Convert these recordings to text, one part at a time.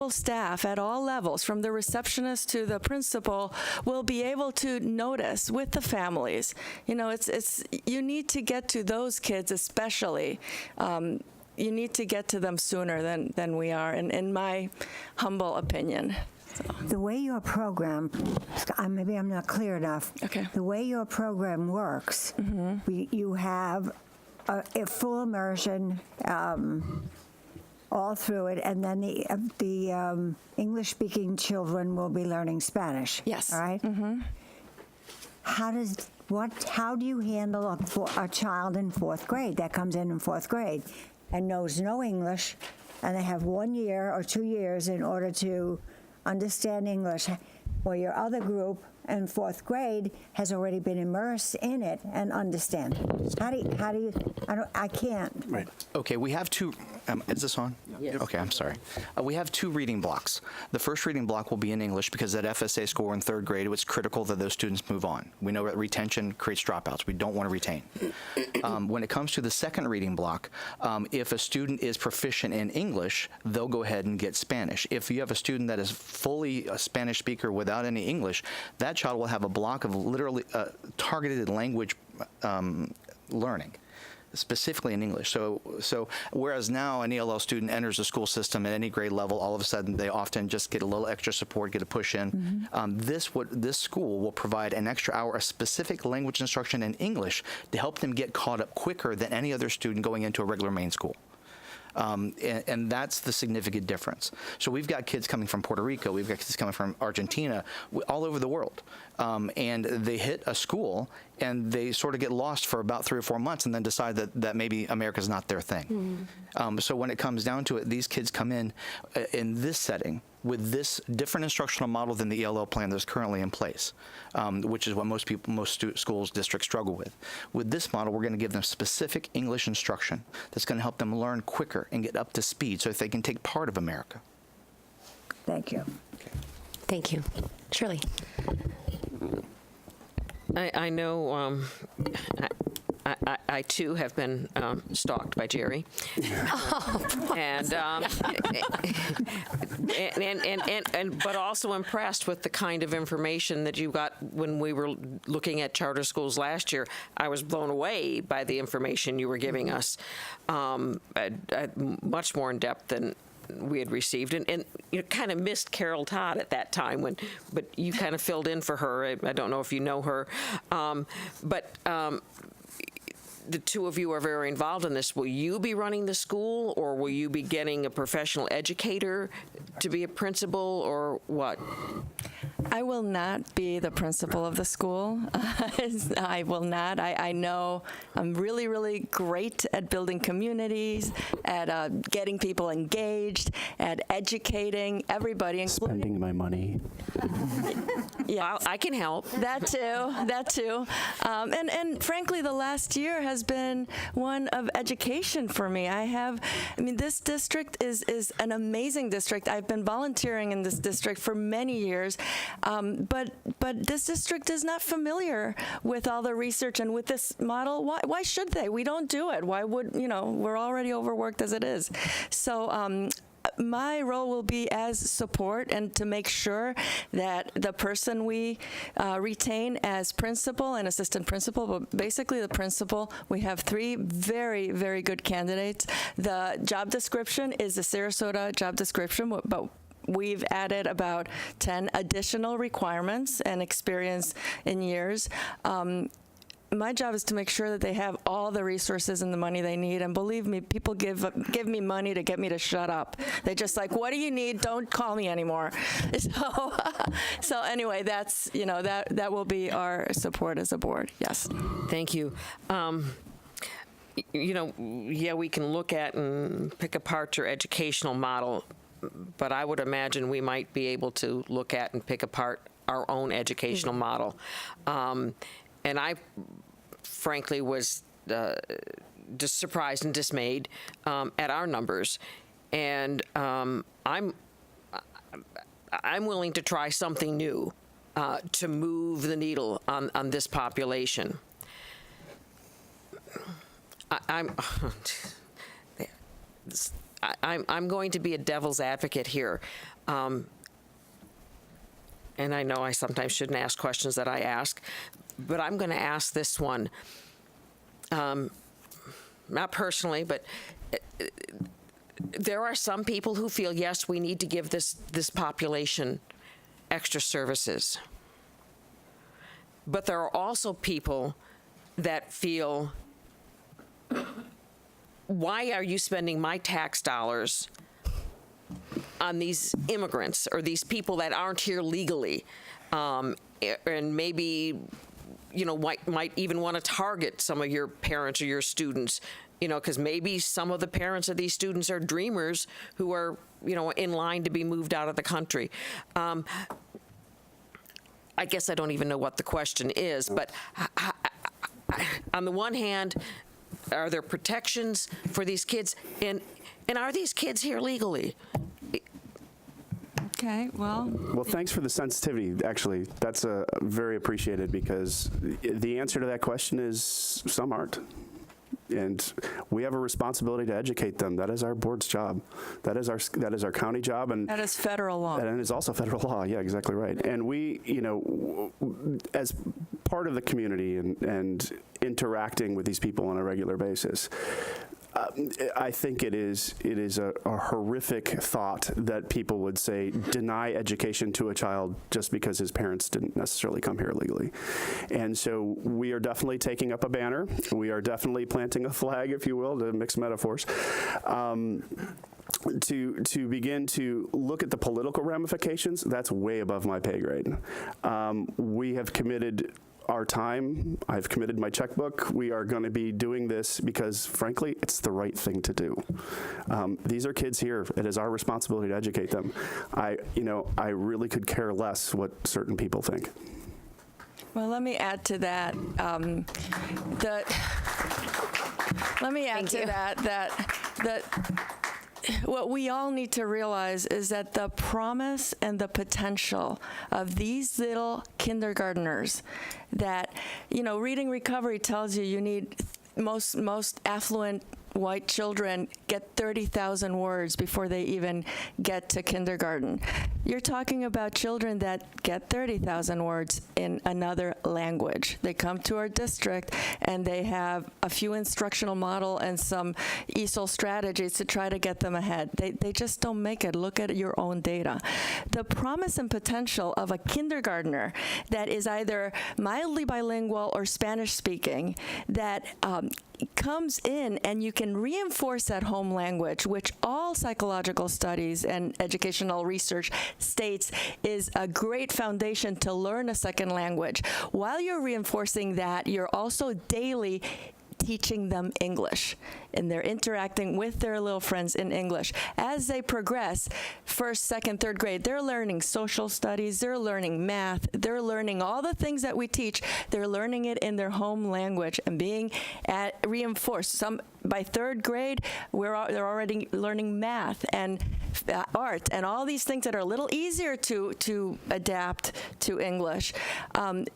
staff at all levels, from the receptionist to the principal, will be able to notice with the families. You know, it's you need to get to those kids especially. You need to get to them sooner than we are, in my humble opinion. So. The way your program, maybe I'm not clear enough. Okay. The way your program works, you have a full immersion all through it, and then the English-speaking children will be learning Spanish. Yes. All right. How do you handle a child in 4th grade that comes in 4th grade and knows no English, and they have 1 year or 2 years in order to understand English, where your other group in 4th grade has already been immersed in it and understand? How do you, I can't. Right. Okay, we have two, is this on? Yes. Okay, I'm sorry. We have 2 reading blocks. The first reading block will be in English because at FSA score in 3rd grade, it's critical that those students move on. We know that retention creates dropouts. We don't want to retain. When it comes to the second reading block, if a student is proficient in English, they'll go ahead and get Spanish. If you have a student that is fully a Spanish speaker without any English, that child will have a block of literally targeted language learning, specifically in English. So whereas now an ELL student enters the school system at any grade level, all of a sudden they often just get a little extra support, get a push in. This school will provide an extra hour of specific language instruction in English to help them get caught up quicker than any other student going into a regular main school. And that's the significant difference. So we've got kids coming from Puerto Rico, we've got kids coming from Argentina, all over the world. And they hit a school and they sort of get lost for about 3 or 4 months and then decide that maybe America's not their thing. So when it comes down to it, these kids come in this setting with this different instructional model than the ELL plan that's currently in place, which is what most schools, districts struggle with. With this model, we're going to give them specific English instruction that's going to help them learn quicker and get up to speed so that they can take part of America. Thank you. Okay. Thank you. Shirley. I know I too have been stalked by Jerry, and but also impressed with the kind of information that you got when we were looking at charter schools last year. I was blown away by the information you were giving us, much more in depth than we had received, and you kind of missed Carol Todd at that time but you kind of filled in for her. I don't know if you know her, but the two of you are very involved in this. Will you be running the school, or will you be getting a professional educator to be a principal, or what? I will not be the principal of the school. I will not. I know I'm really, really great at building communities, at getting people engaged, at educating everybody, including Spending my money. Yeah, I can help. That too. And frankly, the last year has been one of education for me. This district is an amazing district. I've been volunteering in this district for many years, but this district is not familiar with all the research and with this model. Why should they? We don't do it. Why would, we're already overworked as it is. So my role will be as support and to make sure that the person we retain as principal and assistant principal, but basically the principal, we have 3 very, very good candidates. The job description is the Sarasota job description, but we've added about 10 additional requirements and experience in years. My job is to make sure that they have all the resources and the money they need. And believe me, people give me money to get me to shut up. They're just like, what do you need? Don't call me anymore. So anyway, that's, that will be our support as a board. Yes. Thank you. We can look at and pick apart your educational model, but I would imagine we might be able to look at and pick apart our own educational model. And I, frankly, was just surprised and dismayed at our numbers. And I'm willing to try something new to move the needle on this population. I'm going to be a devil's advocate here. And I know I sometimes shouldn't ask questions that I ask, but I'm going to ask this one. Not personally, but there are some people who feel, yes, we need to give this population extra services. But there are also people that feel, why are you spending my tax dollars on these immigrants or these people that aren't here legally, and maybe, might even want to target some of your parents or your students, because maybe some of the parents of these students are dreamers who are, in line to be moved out of the country. I guess I don't even know what the question is, but on the one hand, are there protections for these kids, and are these kids here legally? Okay, well. Well, thanks for the sensitivity. Actually, that's very appreciated, because the answer to that question is some aren't. And we have a responsibility to educate them. That is our board's job. That is our county job, and That is federal law. and it's also federal law. Yeah, exactly right. And we, as part of the community and interacting with these people on a regular basis, I think it is a horrific thought that people would say deny education to a child just because his parents didn't necessarily come here legally. And so we are definitely taking up a banner. We are definitely planting a flag, if you will, to mix metaphors. To begin to look at the political ramifications, that's way above my pay grade. We have committed our time. I've committed my checkbook. We are going to be doing this because, frankly, it's the right thing to do. These are kids here. It is our responsibility to educate them. I really could care less what certain people think. Well, let me add to that. That what we all need to realize is that the promise and the potential of these little kindergartners, that, Reading Recovery tells you need most affluent white children get 30,000 words before they even get to kindergarten. You're talking about children that get 30,000 words in another language. They come to our district and they have a few instructional model and some ESOL strategies to try to get them ahead. They just don't make it. Look at your own data. The promise and potential of a kindergartner that is either mildly bilingual or Spanish speaking, that comes in and you can reinforce that home language, which all psychological studies and educational research states is a great foundation to learn a second language. While you're reinforcing that, you're also daily teaching them English, and they're interacting with their little friends in English. As they progress, first, second, third grade, they're learning social studies, they're learning math, they're learning all the things that we teach. They're learning it in their home language and being reinforced. By third grade, they're already learning math and art and all these things that are a little easier to adapt to English.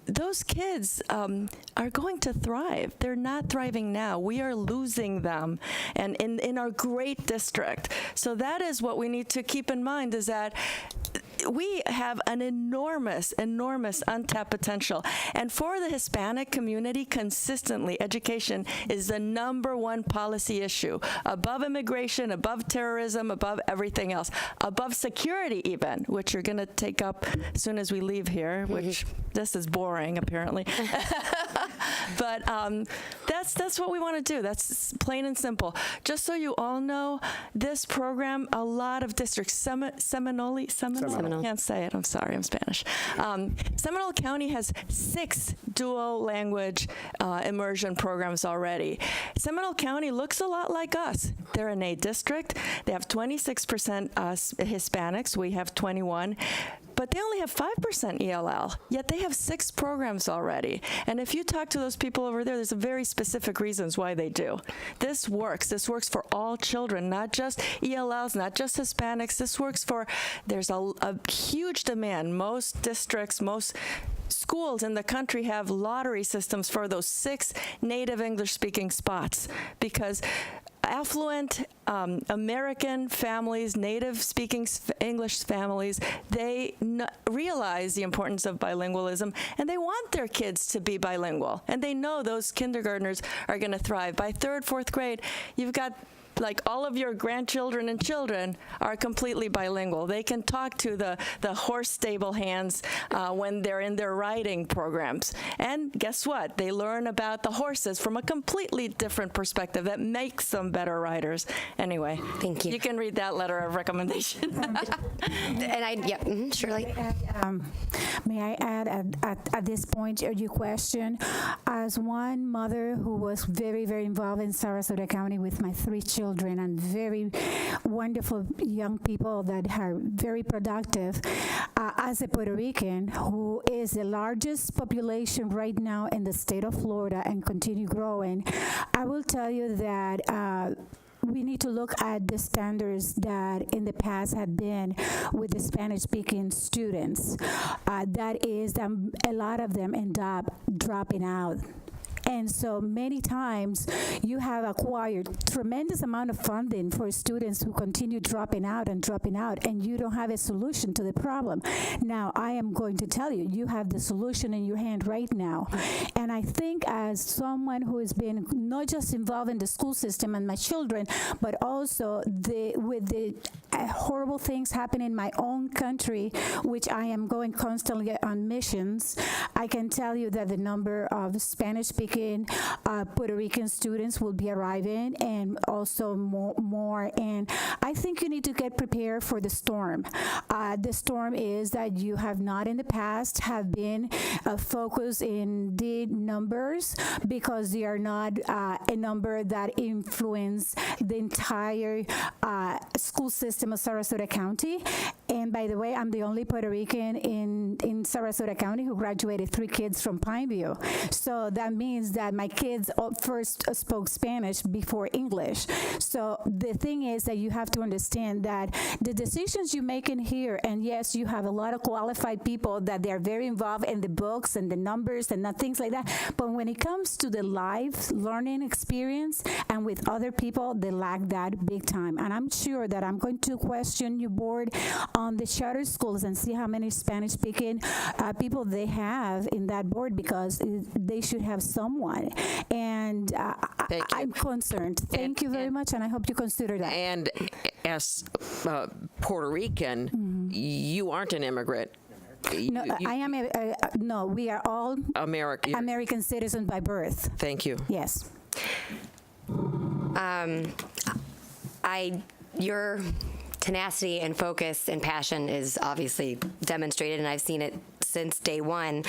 Those kids are going to thrive. They're not thriving now. We are losing them, and in our great district. So that is what we need to keep in mind, is that we have an enormous untapped potential. And for the Hispanic community, consistently, education is the #1 policy issue, above immigration, above terrorism, above everything else, above security even, which you're going to take up as soon as we leave here, which this is boring, apparently. But that's what we want to do. That's plain and simple. Just so you all know, this program, a lot of districts, Seminole. I can't say it. I'm sorry. I'm Spanish. Seminole County has 6 dual language immersion programs already. Seminole County looks a lot like us. They're an A district. They have 26% Hispanics. We have 21. But they only have 5% ELL, yet they have 6 programs already. And if you talk to those people over there, there's very specific reasons why they do. This works. This works for all children, not just ELLs, not just Hispanics. This works for, there's a huge demand. Most districts, most schools in the country have lottery systems for those 6 native English-speaking spots, because affluent American families, native-speaking English families, they realize the importance of bilingualism, and they want their kids to be bilingual. And they know those kindergartners are going to thrive. By third, fourth grade, you've got like all of your grandchildren and children are completely bilingual. They can talk to the horse stable hands when they're in their riding programs. And guess what? They learn about the horses from a completely different perspective that makes them better riders. Anyway. Thank you. You can read that letter of recommendation. Shirley. May I add at this point your question? As one mother who was very, very involved in Sarasota County with my 3 children and very wonderful young people that are very productive, as a Puerto Rican who is the largest population right now in the state of Florida and continue growing, I will tell you that we need to look at the standards that in the past had been with the Spanish-speaking students. That is, a lot of them end up dropping out. And so many times you have acquired tremendous amount of funding for students who continue dropping out, and you don't have a solution to the problem. Now, I am going to tell you, you have the solution in your hand right now. And I think as someone who has been not just involved in the school system and my children, but also with the horrible things happening in my own country, which I am going constantly on missions, I can tell you that the number of Spanish-speaking Puerto Rican students will be arriving, and also more. And I think you need to get prepared for the storm. The storm is that you have not in the past have been focused in the numbers, because they are not a number that influence the entire school system of Sarasota County. And by the way, I'm the only Puerto Rican in Sarasota County who graduated 3 kids from Pineview. So that means that my kids first spoke Spanish before English. So the thing is that you have to understand that the decisions you make in here, and yes, you have a lot of qualified people that they're very involved in the books and the numbers and things like that, but when it comes to the live learning experience and with other people, they lack that big time. And I'm sure that I'm going to question your board on the charter schools and see how many Spanish-speaking people they have in that board, because they should have someone. And I'm concerned. Thank you very much, and I hope you consider that. And as Puerto Rican, you aren't an immigrant. No, I am no, we are all American citizens by birth. Thank you. Yes. Your tenacity and focus and passion is obviously demonstrated, and I've seen it since day one.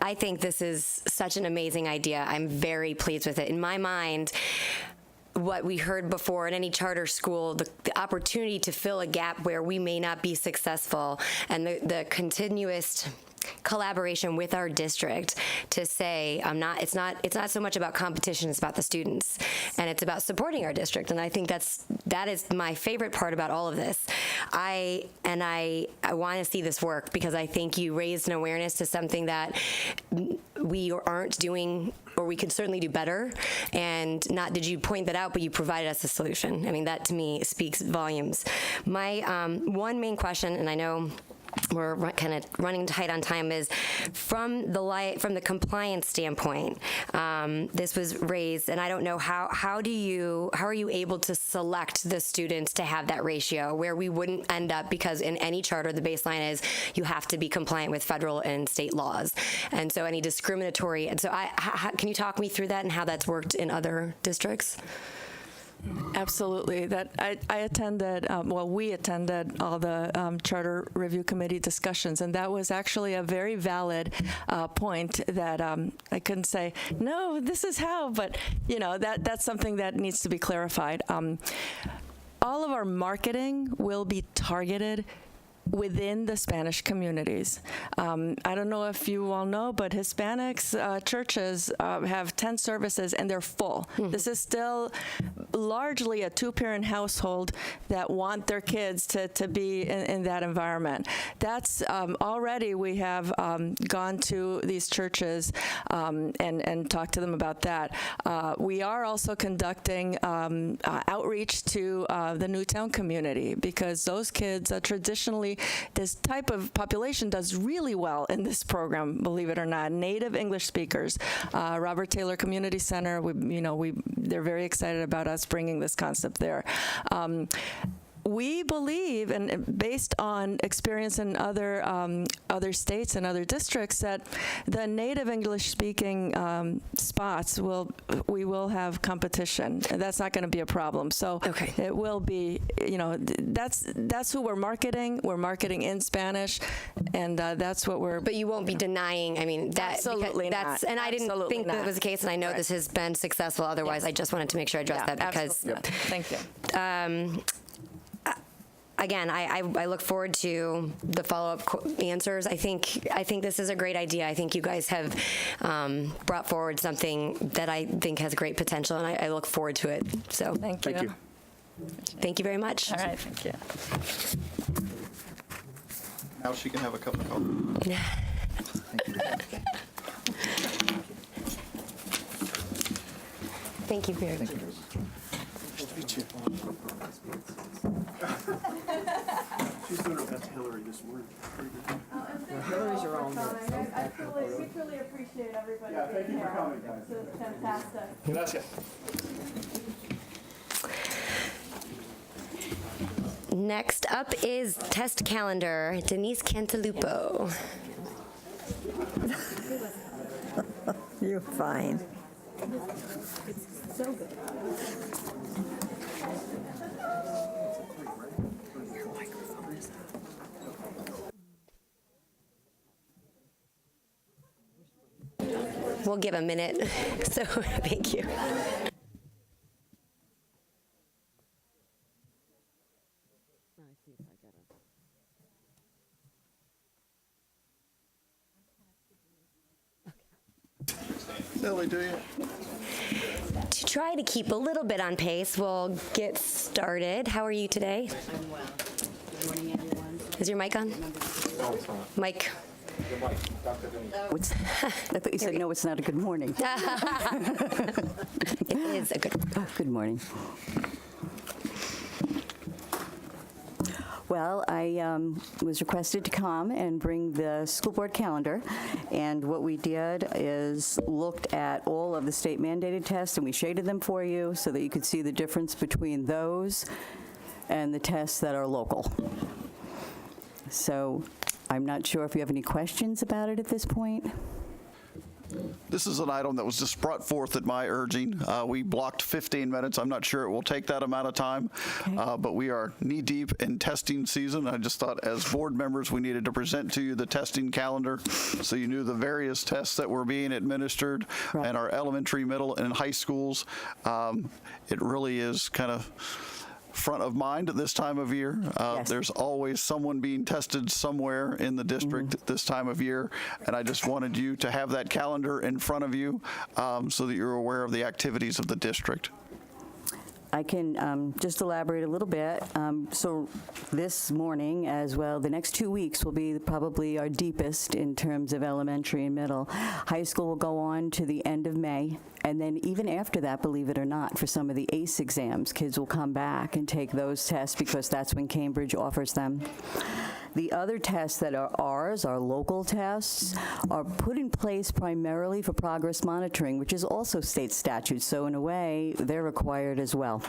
I think this is such an amazing idea. I'm very pleased with it. In my mind, what we heard before in any charter school, the opportunity to fill a gap where we may not be successful, and the continuous collaboration with our district to say, it's not so much about competition, it's about the students, and it's about supporting our district. And I think that is my favorite part about all of this. I want to see this work, because I think you raised an awareness to something that we aren't doing, or we can certainly do better. And not did you point that out, but you provided us a solution. I mean, that to me speaks volumes. My one main question, and I know we're kind of running tight on time, is from the compliance standpoint. This was raised, and I don't know how are you able to select the students to have that ratio where we wouldn't end up, because in any charter the baseline is you have to be compliant with federal and state laws, and so any discriminatory. And so can you talk me through that and how that's worked in other districts? Absolutely. I attended, we attended all the Charter Review Committee discussions, and that was actually a very valid point that I couldn't say, no, this is how, but, that's something that needs to be clarified. All of our marketing will be targeted within the Spanish communities. I don't know if you all know, but Hispanics churches have 10 services and they're full. This is still largely a two-parent household that want their kids to be in that environment. That's already we have gone to these churches and talked to them about that. We are also conducting outreach to the Newtown community because those kids traditionally, this type of population does really well in this program, believe it or not. Native English speakers. Robert Taylor Community Center, they're very excited about us bringing this concept there. We believe, and based on experience in other states and other districts, that the native English-speaking spots we will have competition. That's not going to be a problem. So it will be, that's who we're marketing. We're marketing in Spanish, and that's what we're. But you won't be denying. I mean, that absolutely that's not. and I didn't Absolutely think not. that was the case, and I know this has been successful. Otherwise, I just wanted to make sure I addressed that because. Thank you. Again, I look forward to the follow-up answers. I think this is a great idea. I think you guys have brought forward something that I think has great potential, and I look forward to it. So Thank you. Thank you. thank you very much. All right, thank you. Now she can have a cup of coffee. Thank you very much. Nice to meet you. She's doing her best Hillary this morning. Hillary's are all We truly appreciate everybody Thank you for coming, guys. It's fantastic. Gracias. Next up is test calendar. Denise Cantalupo. You're fine. We'll give a minute. So thank you. Silly, do you? To try to keep a little bit on pace, we'll get started. How are you today? I'm well. Good morning, everyone. Is your mic on? No, it's not. Mike. Your mic, Dr. Denise. I thought you said, no, it's not a good morning. It is a good. Oh, good morning. Well, I was requested to come and bring the school board calendar, and what we did is looked at all of the state mandated tests, and we shaded them for you so that you could see the difference between those and the tests that are local. So I'm not sure if you have any questions about it at this point. This is an item that was just brought forth at my urging. We blocked 15 minutes. I'm not sure it will take that amount of time, but we are knee-deep in testing season. I just thought as board members we needed to present to you the testing calendar so you knew the various tests that were being administered in our elementary, middle, and high schools. It really is kind of front of mind at this time of year. Yes. There's always someone being tested somewhere in the district at this time of year, and I just wanted you to have that calendar in front of you so that you're aware of the activities of the district. I can just elaborate a little bit. So this morning as well, the next 2 weeks will be probably our deepest in terms of elementary and middle. High school will go on to the end of May. And then even after that, believe it or not, for some of the ACE exams, kids will come back and take those tests because that's when Cambridge offers them. The other tests that are ours, our local tests, are put in place primarily for progress monitoring, which is also state statute. So in a way, they're required as well.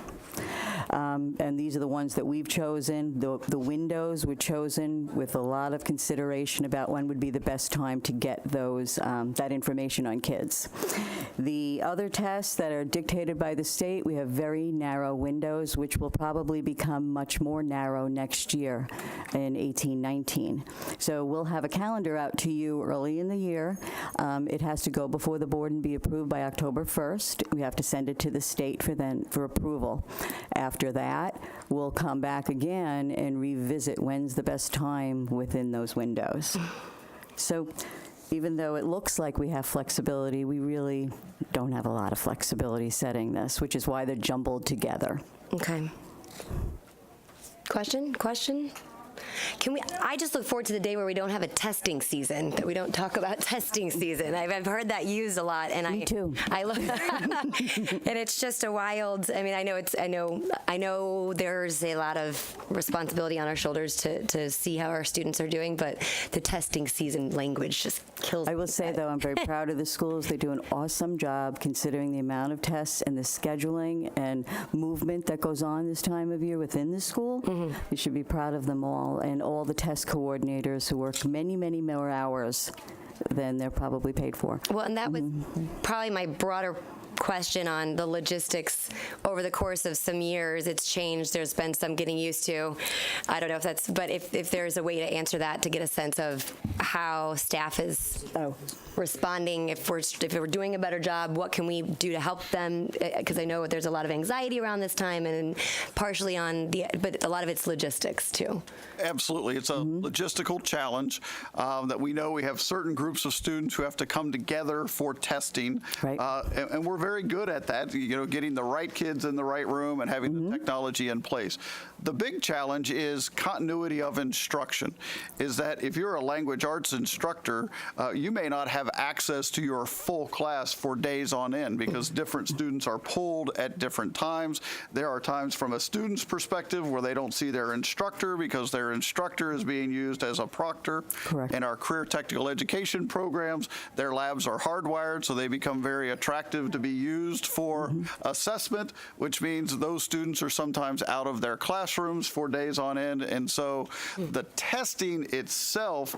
And these are the ones that we've chosen. The windows were chosen with a lot of consideration about when would be the best time to get those that information on kids. The other tests that are dictated by the state, we have very narrow windows, which will probably become much more narrow next year in 18-19. So we'll have a calendar out to you early in the year. It has to go before the board and be approved by October 1st. We have to send it to the state for approval after after that, we'll come back again and revisit when's the best time within those windows. So even though it looks like we have flexibility, we really don't have a lot of flexibility setting this, which is why they're jumbled together. Okay. Question? I just look forward to the day where we don't have a testing season, that we don't talk about testing season. I've heard that used a lot, and Me too. I look, and it's just a wild. I mean, I know there's a lot of responsibility on our shoulders to see how our students are doing, but the testing season language just kills me. I will say, though, I'm very proud of the schools. They do an awesome job considering the amount of tests and the scheduling and movement that goes on this time of year within the school. You should be proud of them all, and all the test coordinators who work many, many more hours than they're probably paid for. Well, and that was probably my broader question on the logistics. Over the course of some years, it's changed. There's been some getting used to. I don't know if that's, but if there's a way to answer that, to get a sense of how staff is responding, if we're doing a better job, what can we do to help them? Because I know there's a lot of anxiety around this time, and partially but a lot of it's logistics too. Absolutely. It's a logistical challenge that we know we have certain groups of students who have to come together for testing. Right. And we're very good at that, getting the right kids in the right room and having the technology in place. The big challenge is continuity of instruction, is that if you're a language arts instructor, you may not have access to your full class for days on end because different students are pulled at different times. There are times from a student's perspective where they don't see their instructor because their instructor is being used as a proctor. Correct. In our career technical education programs, their labs are hardwired, so they become very attractive to be used for assessment, which means those students are sometimes out of their classrooms for days on end. And so the testing itself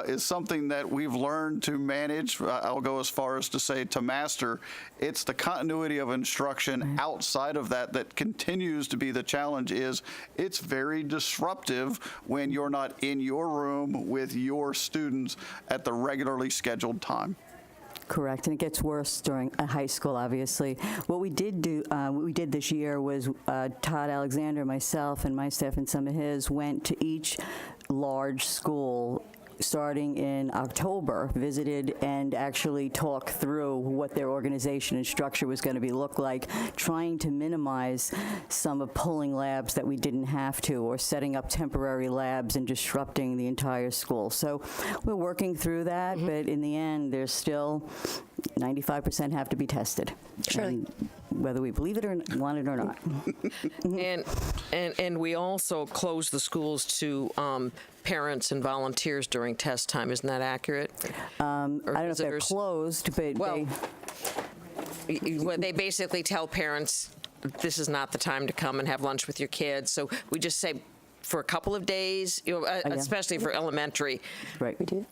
is something that we've learned to manage. I'll go as far as to say to master. It's the continuity of instruction outside of that continues to be the challenge. It's very disruptive when you're not in your room with your students at the regularly scheduled time. Correct, and it gets worse during high school, obviously. What we did this year was Todd Alexander, myself, and my staff and some of his went to each large school starting in October, visited and actually talked through what their organization and structure was going to look like, trying to minimize some of pulling labs that we didn't have to, or setting up temporary labs and disrupting the entire school. So we're working through that, but in the end, there's still 95% have to be tested. Surely. Whether we believe it or want it or not. And we also close the schools to parents and volunteers during test time. Isn't that accurate? I don't know if they're closed, but they basically tell parents, this is not the time to come and have lunch with your kids. So we just say for a couple of days, especially for elementary. Right. We do.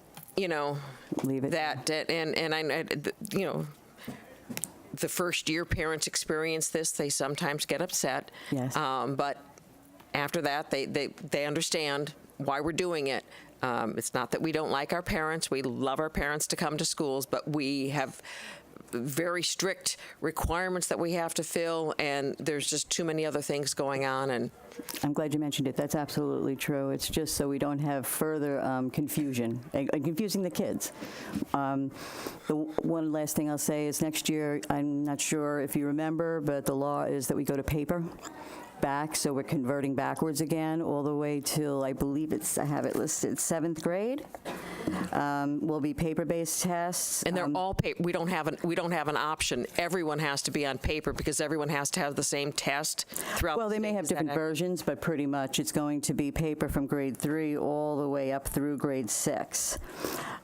Leave it. That and I the first year parents experience this, they sometimes get upset. Yes. But after that, they understand why we're doing it. It's not that we don't like our parents. We love our parents to come to schools, but we have very strict requirements that we have to fill, and there's just too many other things going on. And I'm glad you mentioned it. That's absolutely true. It's just so we don't have further confusion and confusing the kids. The one last thing I'll say is next year, I'm not sure if you remember, but the law is that we go to paper back, so we're converting backwards again all the way till, I believe I have it listed, 7th grade. Will be paper-based tests. And they're all paper. We don't have an option. Everyone has to be on paper because everyone has to have the same test throughout. Well, they may have different versions, but pretty much it's going to be paper from grade 3 all the way up through grade 6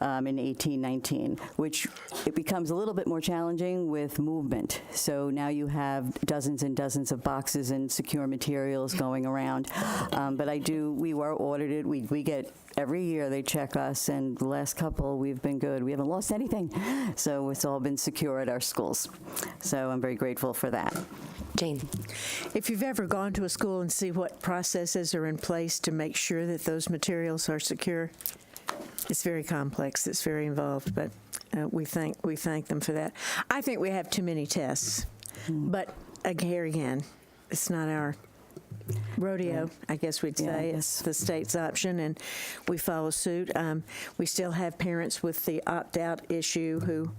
in 18-19, which it becomes a little bit more challenging with movement. So now you have dozens and dozens of boxes and secure materials going around. But we were audited. We get every year they check us, and the last couple we've been good. We haven't lost anything. So it's all been secure at our schools. So I'm very grateful for that. Jane. If you've ever gone to a school and see what processes are in place to make sure that those materials are secure, it's very complex. It's very involved, but we thank them for that. I think we have too many tests, but here again, it's not our rodeo, I guess we'd say. It's the state's option, and we follow suit. We still have parents with the opt-out issue who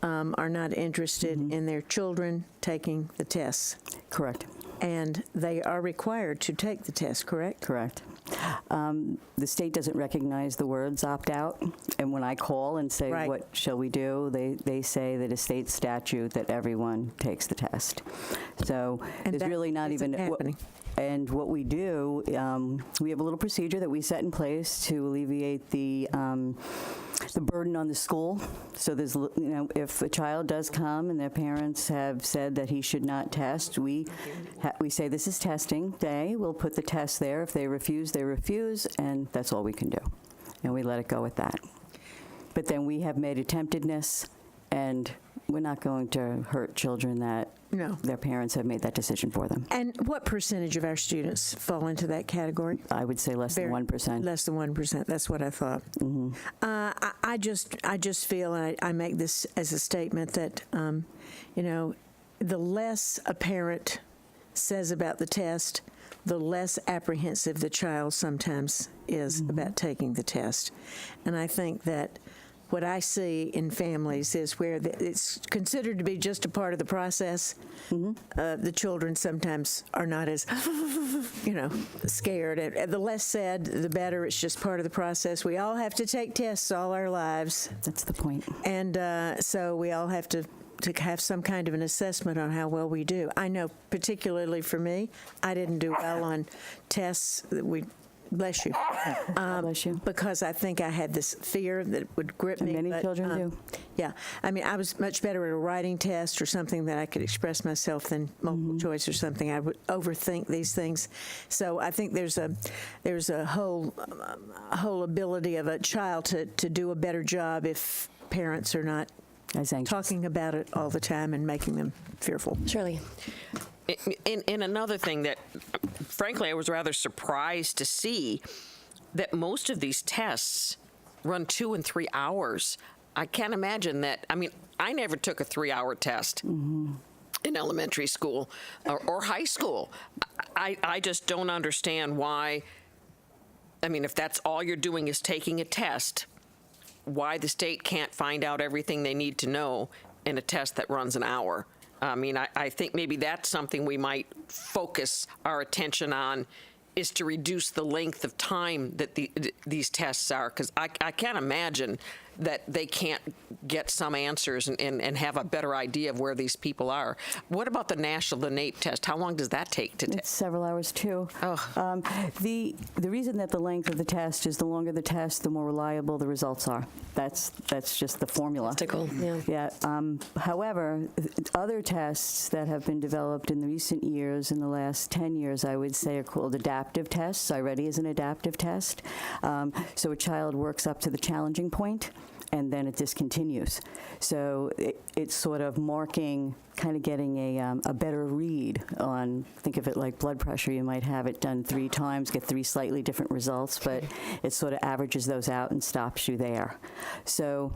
are not interested in their children taking the tests. Correct. And they are required to take the test, correct? Correct. The state doesn't recognize the words opt-out, and when I call and say, Right. what shall we do, they say that a state statute that everyone takes the test. So And there's that really not isn't even... happening. And what we do, we have a little procedure that we set in place to alleviate the burden on the school. So there's, if a child does come and their parents have said that he should not test, we say this is testing day. We'll put the test there. If they refuse, they refuse, and that's all we can do. And we let it go at that. But then we have made attemptedness, and we're not going to hurt children that No. their parents have made that decision for them. And what percentage of our students fall into that category? I would say less than 1%. Less than 1%. That's what I thought. I just feel, and I make this as a statement, that the less a parent says about the test, the less apprehensive the child sometimes is about taking the test. And I think that what I see in families is where it's considered to be just a part of the process. The children sometimes are not as, scared. And the less said, the better. It's just part of the process. We all have to take tests all our lives. That's the point. And so we all have to have some kind of an assessment on how well we do. I know, particularly for me, I didn't do well on tests that bless you. Bless you. Because I think I had this fear that it would grip me. Many children do. Yeah. I mean, I was much better at a writing test or something that I could express myself than multiple choice or something. I would overthink these things. So I think there's a whole ability of a child to do a better job if parents are not As anxious. talking about it all the time and making them fearful. Shirley. In another thing that, frankly, I was rather surprised to see that most of these tests run 2 and 3 hours. I can't imagine that. I mean, I never took a 3-hour test in elementary school or high school. I just don't understand why. I mean, if that's all you're doing is taking a test, why the state can't find out everything they need to know in a test that runs an hour. I mean, I think maybe that's something we might focus our attention on, is to reduce the length of time that these tests are, because I can't imagine that they can't get some answers and have a better idea of where these people are. What about the NAEP test? How long does that take to take? It's several hours, too. Oh. The reason that the length of the test is the longer the test, the more reliable the results are. That's just the formula. Mystical, yeah. Yeah. However, other tests that have been developed in the recent years, in the last 10 years, I would say, are called adaptive tests. iReady is an adaptive test. So a child works up to the challenging point, and then it discontinues. So it's sort of marking, kind of getting a better read on, think of it like blood pressure. You might have it done 3 times, get 3 slightly different results, but it sort of averages those out and stops you there. So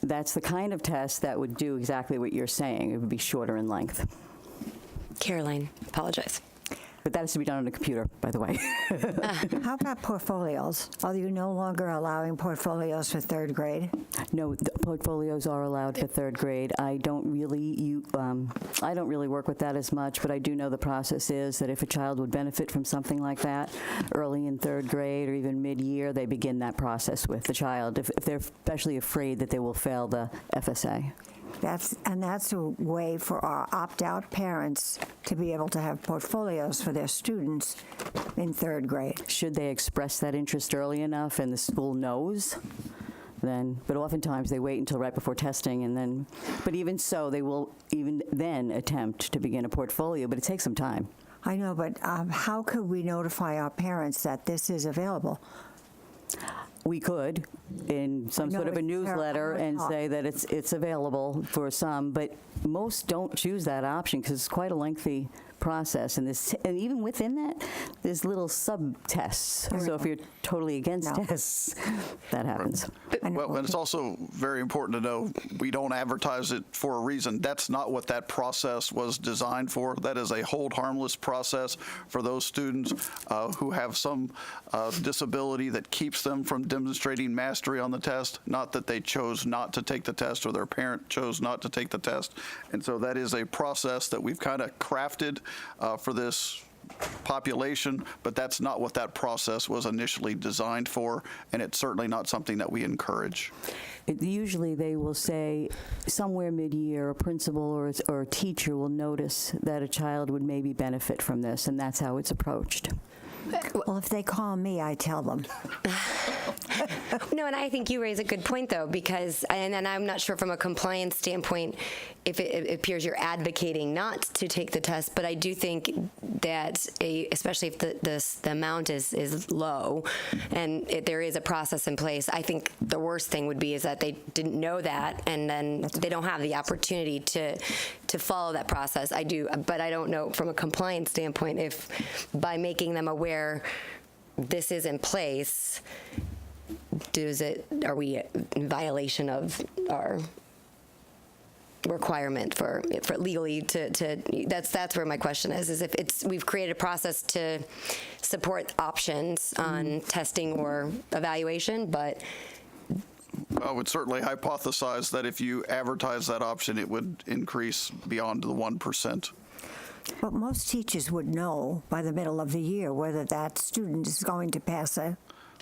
that's the kind of test that would do exactly what you're saying. It would be shorter in length. Caroline, apologize. But that has to be done on a computer, by the way. How about portfolios? Are you no longer allowing portfolios for 3rd grade? No, the portfolios are allowed for 3rd grade. I don't really work with that as much, but I do know the process is that if a child would benefit from something like that early in 3rd grade or even mid-year, they begin that process with the child, if they're especially afraid that they will fail the FSA. That's a way for our opt-out parents to be able to have portfolios for their students in 3rd grade. Should they express that interest early enough and the school knows, then, but oftentimes they wait until right before testing, and then, but even so, they will even then attempt to begin a portfolio, but it takes some time. I know, but how could we notify our parents that this is available? We could, in some No, sort of a it's newsletter, terrible. and say that it's available for some, but most don't choose that option because it's quite a lengthy process. And even within that, there's little sub-tests. So if you're totally against tests, that happens. Well, and it's also very important to know we don't advertise it for a reason. That's not what that process was designed for. That is a hold harmless process for those students who have some disability that keeps them from demonstrating mastery on the test, not that they chose not to take the test or their parent chose not to take the test. And so that is a process that we've kind of crafted for this population, but that's not what that process was initially designed for, and it's certainly not something that we encourage. Usually they will say somewhere mid-year, a principal or a teacher will notice that a child would maybe benefit from this, and that's how it's approached. Well, if they call me, I tell them. No, and I think you raise a good point, though, because, and I'm not sure from a compliance standpoint if it appears you're advocating not to take the test, but I do think that, especially if the amount is low and there is a process in place, I think the worst thing would be is that they didn't know that, and then they don't have the opportunity to follow that process. I do, but I don't know from a compliance standpoint if by making them aware this is in place, are we in violation of our requirement for legally to that's where my question is if we've created a process to support options on testing or evaluation, but I would certainly hypothesize that if you advertise that option, it would increase beyond the 1%. But most teachers would know by the middle of the year whether that student is going to pass a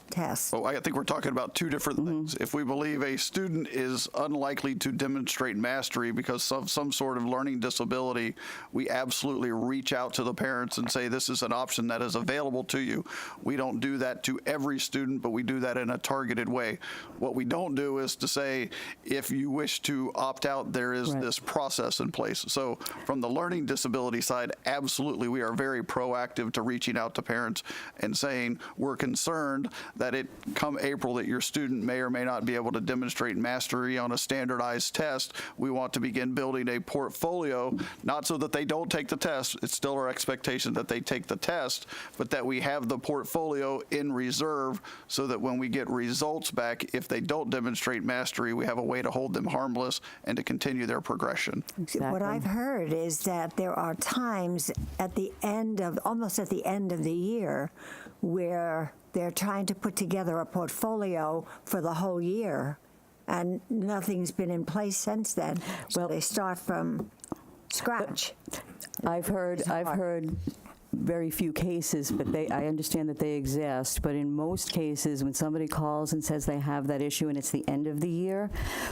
test. Well, I think we're talking about two different things. If we believe a student is unlikely to demonstrate mastery because of some sort of learning disability, we absolutely reach out to the parents and say, this is an option that is available to you. We don't do that to every student, but we do that in a targeted way. What we don't do is to say, if you wish to opt out, there is this process in place. So from the learning disability side, absolutely, we are very proactive to reaching out to parents and saying, we're concerned that come April that your student may or may not be able to demonstrate mastery on a standardized test. We want to begin building a portfolio, not so that they don't take the test. It's still our expectation that they take the test, but that we have the portfolio in reserve so that when we get results back, if they don't demonstrate mastery, we have a way to hold them harmless and to continue their progression. Exactly. What I've heard is that there are times almost at the end of the year where they're trying to put together a portfolio for the whole year, and nothing's been in place since then. So they start from scratch. I've heard very few cases, but I understand that they exist. But in most cases, when somebody calls and says they have that issue and it's the end of the year,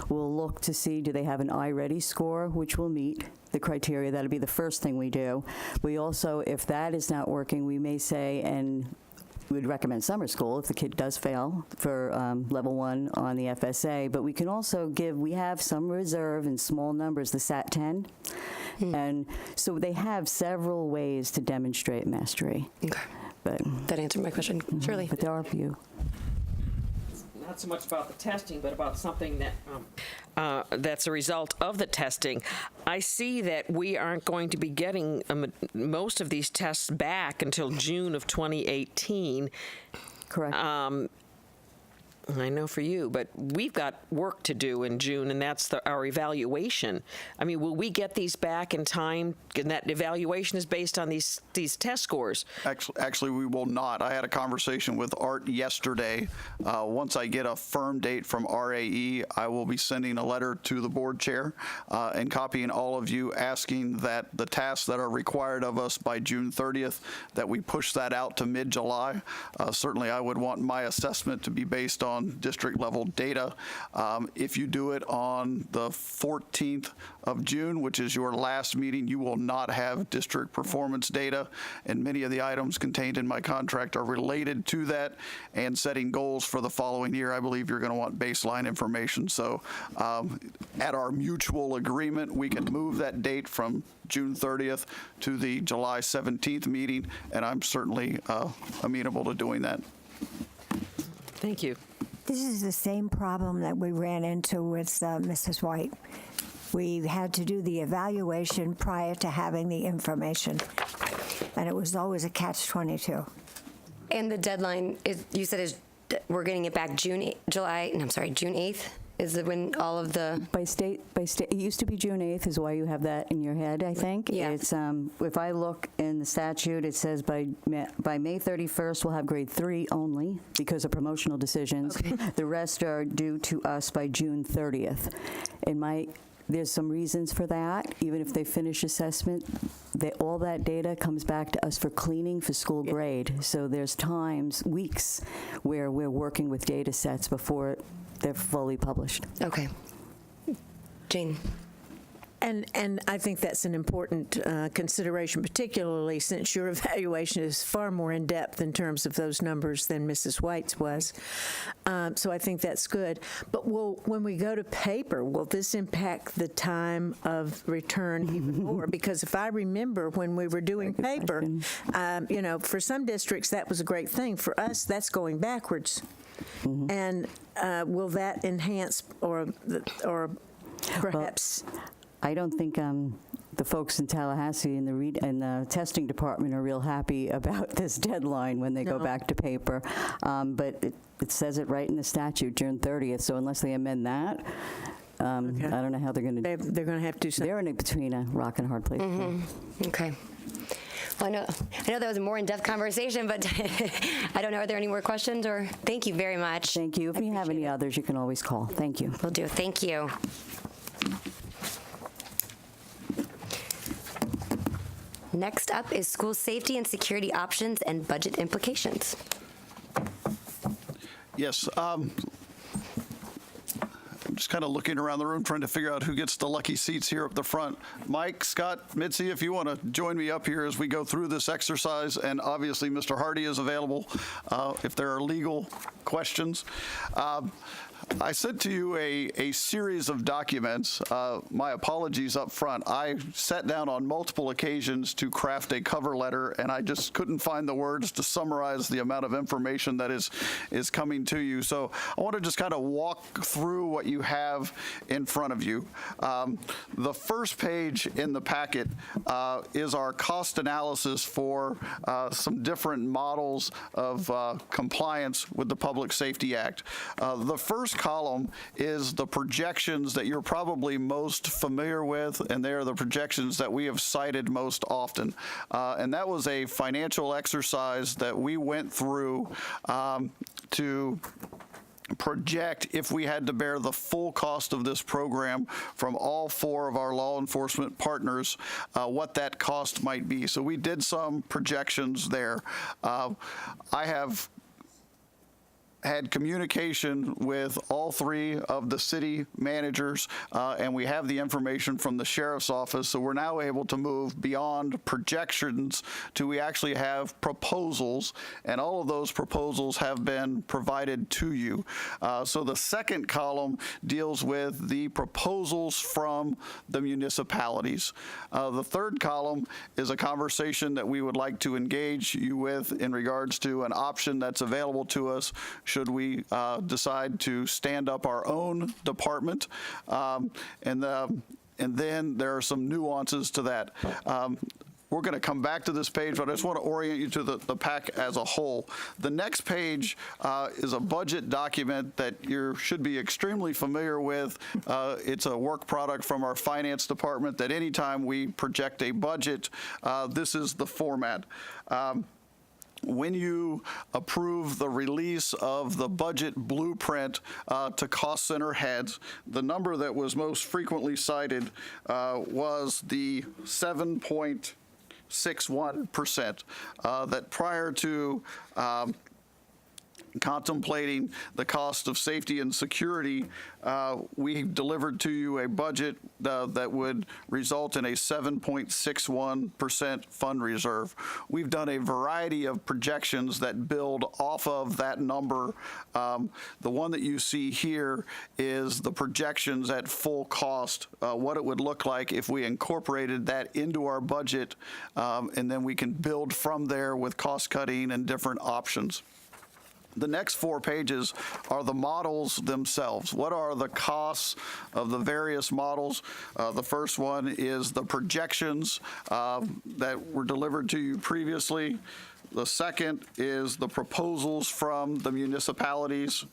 we'll look to see, do they have an iReady score, which will meet the criteria. That'll be the first thing we do. We also, if that is not working, we may say, and we would recommend summer school if the kid does fail for level 1 on the FSA, but we can also we have some reserve in small numbers, the SAT-10, and so they have several ways to demonstrate mastery. Okay. But that answered my question. Surely. But there are a few. Not so much about the testing, but about something that that's a result of the testing. I see that we aren't going to be getting most of these tests back until June of 2018. Correct. I know for you, but we've got work to do in June, and that's our evaluation. I mean, will we get these back in time? And that evaluation is based on these test scores. Actually, we will not. I had a conversation with Art yesterday. Once I get a firm date from RAE, I will be sending a letter to the board chair and copying all of you, asking that the tasks that are required of us by June 30th, that we push that out to mid-July. Certainly, I would want my assessment to be based on district level data. If you do it on the 14th of June, which is your last meeting, you will not have district performance data, and many of the items contained in my contract are related to that and setting goals for the following year. I believe you're going to want baseline information. So at our mutual agreement, we can move that date from June 30th to the July 17th meeting, and I'm certainly amenable to doing that. Thank you. This is the same problem that we ran into with Mrs. White. We had to do the evaluation prior to having the information. and it was always a catch-22. And the deadline is, you said, is we're getting it back June 8th is when all of the By state, it used to be June 8th is why you have that in your head, I think. Yeah. It's, if I look in the statute, it says by May 31st, we'll have grade 3 only because of promotional decisions. Okay. The rest are due to us by June 30th. There's some reasons for that. Even if they finish assessment, all that data comes back to us for cleaning for school grade. So there's times, weeks, where we're working with data sets before they're fully published. Okay. Jane. And I think that's an important consideration, particularly since your evaluation is far more in-depth in terms of those numbers than Mrs. White's was. So I think that's good. But when we go to paper, will this impact the time of return even more? Because if I remember when we were doing paper, for some districts, that was a great thing. For us, that's going backwards. Mm-hmm. And will that enhance or perhaps... I don't think the folks in Tallahassee in the testing department are real happy about this deadline when they go back to paper. But it says it right in the statute, June 30th. So unless they amend that, I don't know how they're going to. They're going to have to do something. They're in between a rock and a hard place. Mm-hmm. Okay. Well, I know that was a more in-depth conversation, but I don't know. Are there any more questions? Or thank you very much. Thank you. If you have any others, you can always call. Thank you. Will do. Thank you. Next up is school safety and security options and budget implications. Yes. I'm just kind of looking around the room trying to figure out who gets the lucky seats here up the front. Mike, Scott, Mitzi, if you want to join me up here as we go through this exercise, and obviously Mr. Hardy is available if there are legal questions. I sent to you a series of documents. My apologies up front. I sat down on multiple occasions to craft a cover letter, and I just couldn't find the words to summarize the amount of information that is coming to you. So I want to just kind of walk through what you have in front of you. The first page in the packet is our cost analysis for some different models of compliance with the Public Safety Act. The first column is the projections that you're probably most familiar with, and they are the projections that we have cited most often. And that was a financial exercise that we went through to project if we had to bear the full cost of this program from all 4 of our law enforcement partners, what that cost might be. So we did some projections there. I have had communication with all 3 of the city managers, and we have the information from the sheriff's office, so we're now able to move beyond projections to we actually have proposals, and all of those proposals have been provided to you. So the second column deals with the proposals from the municipalities. The third column is a conversation that we would like to engage you with in regards to an option that's available to us should we decide to stand up our own department. And then there are some nuances to that. We're going to come back to this page, but I just want to orient you to the pack as a whole. The next page is a budget document that you should be extremely familiar with. It's a work product from our finance department that anytime we project a budget, this is the format. When you approve the release of the budget blueprint to cost center heads, the number that was most frequently cited was the 7.61%. That prior to contemplating the cost of safety and security, we delivered to you a budget that would result in a 7.61% fund reserve. We've done a variety of projections that build off of that number. The one that you see here is the projections at full cost, what it would look like if we incorporated that into our budget, and then we can build from there with cost cutting and different options. The next 4 pages are the models themselves. What are the costs of the various models? The first one is the projections that were delivered to you previously. The second is the proposals from the municipalities.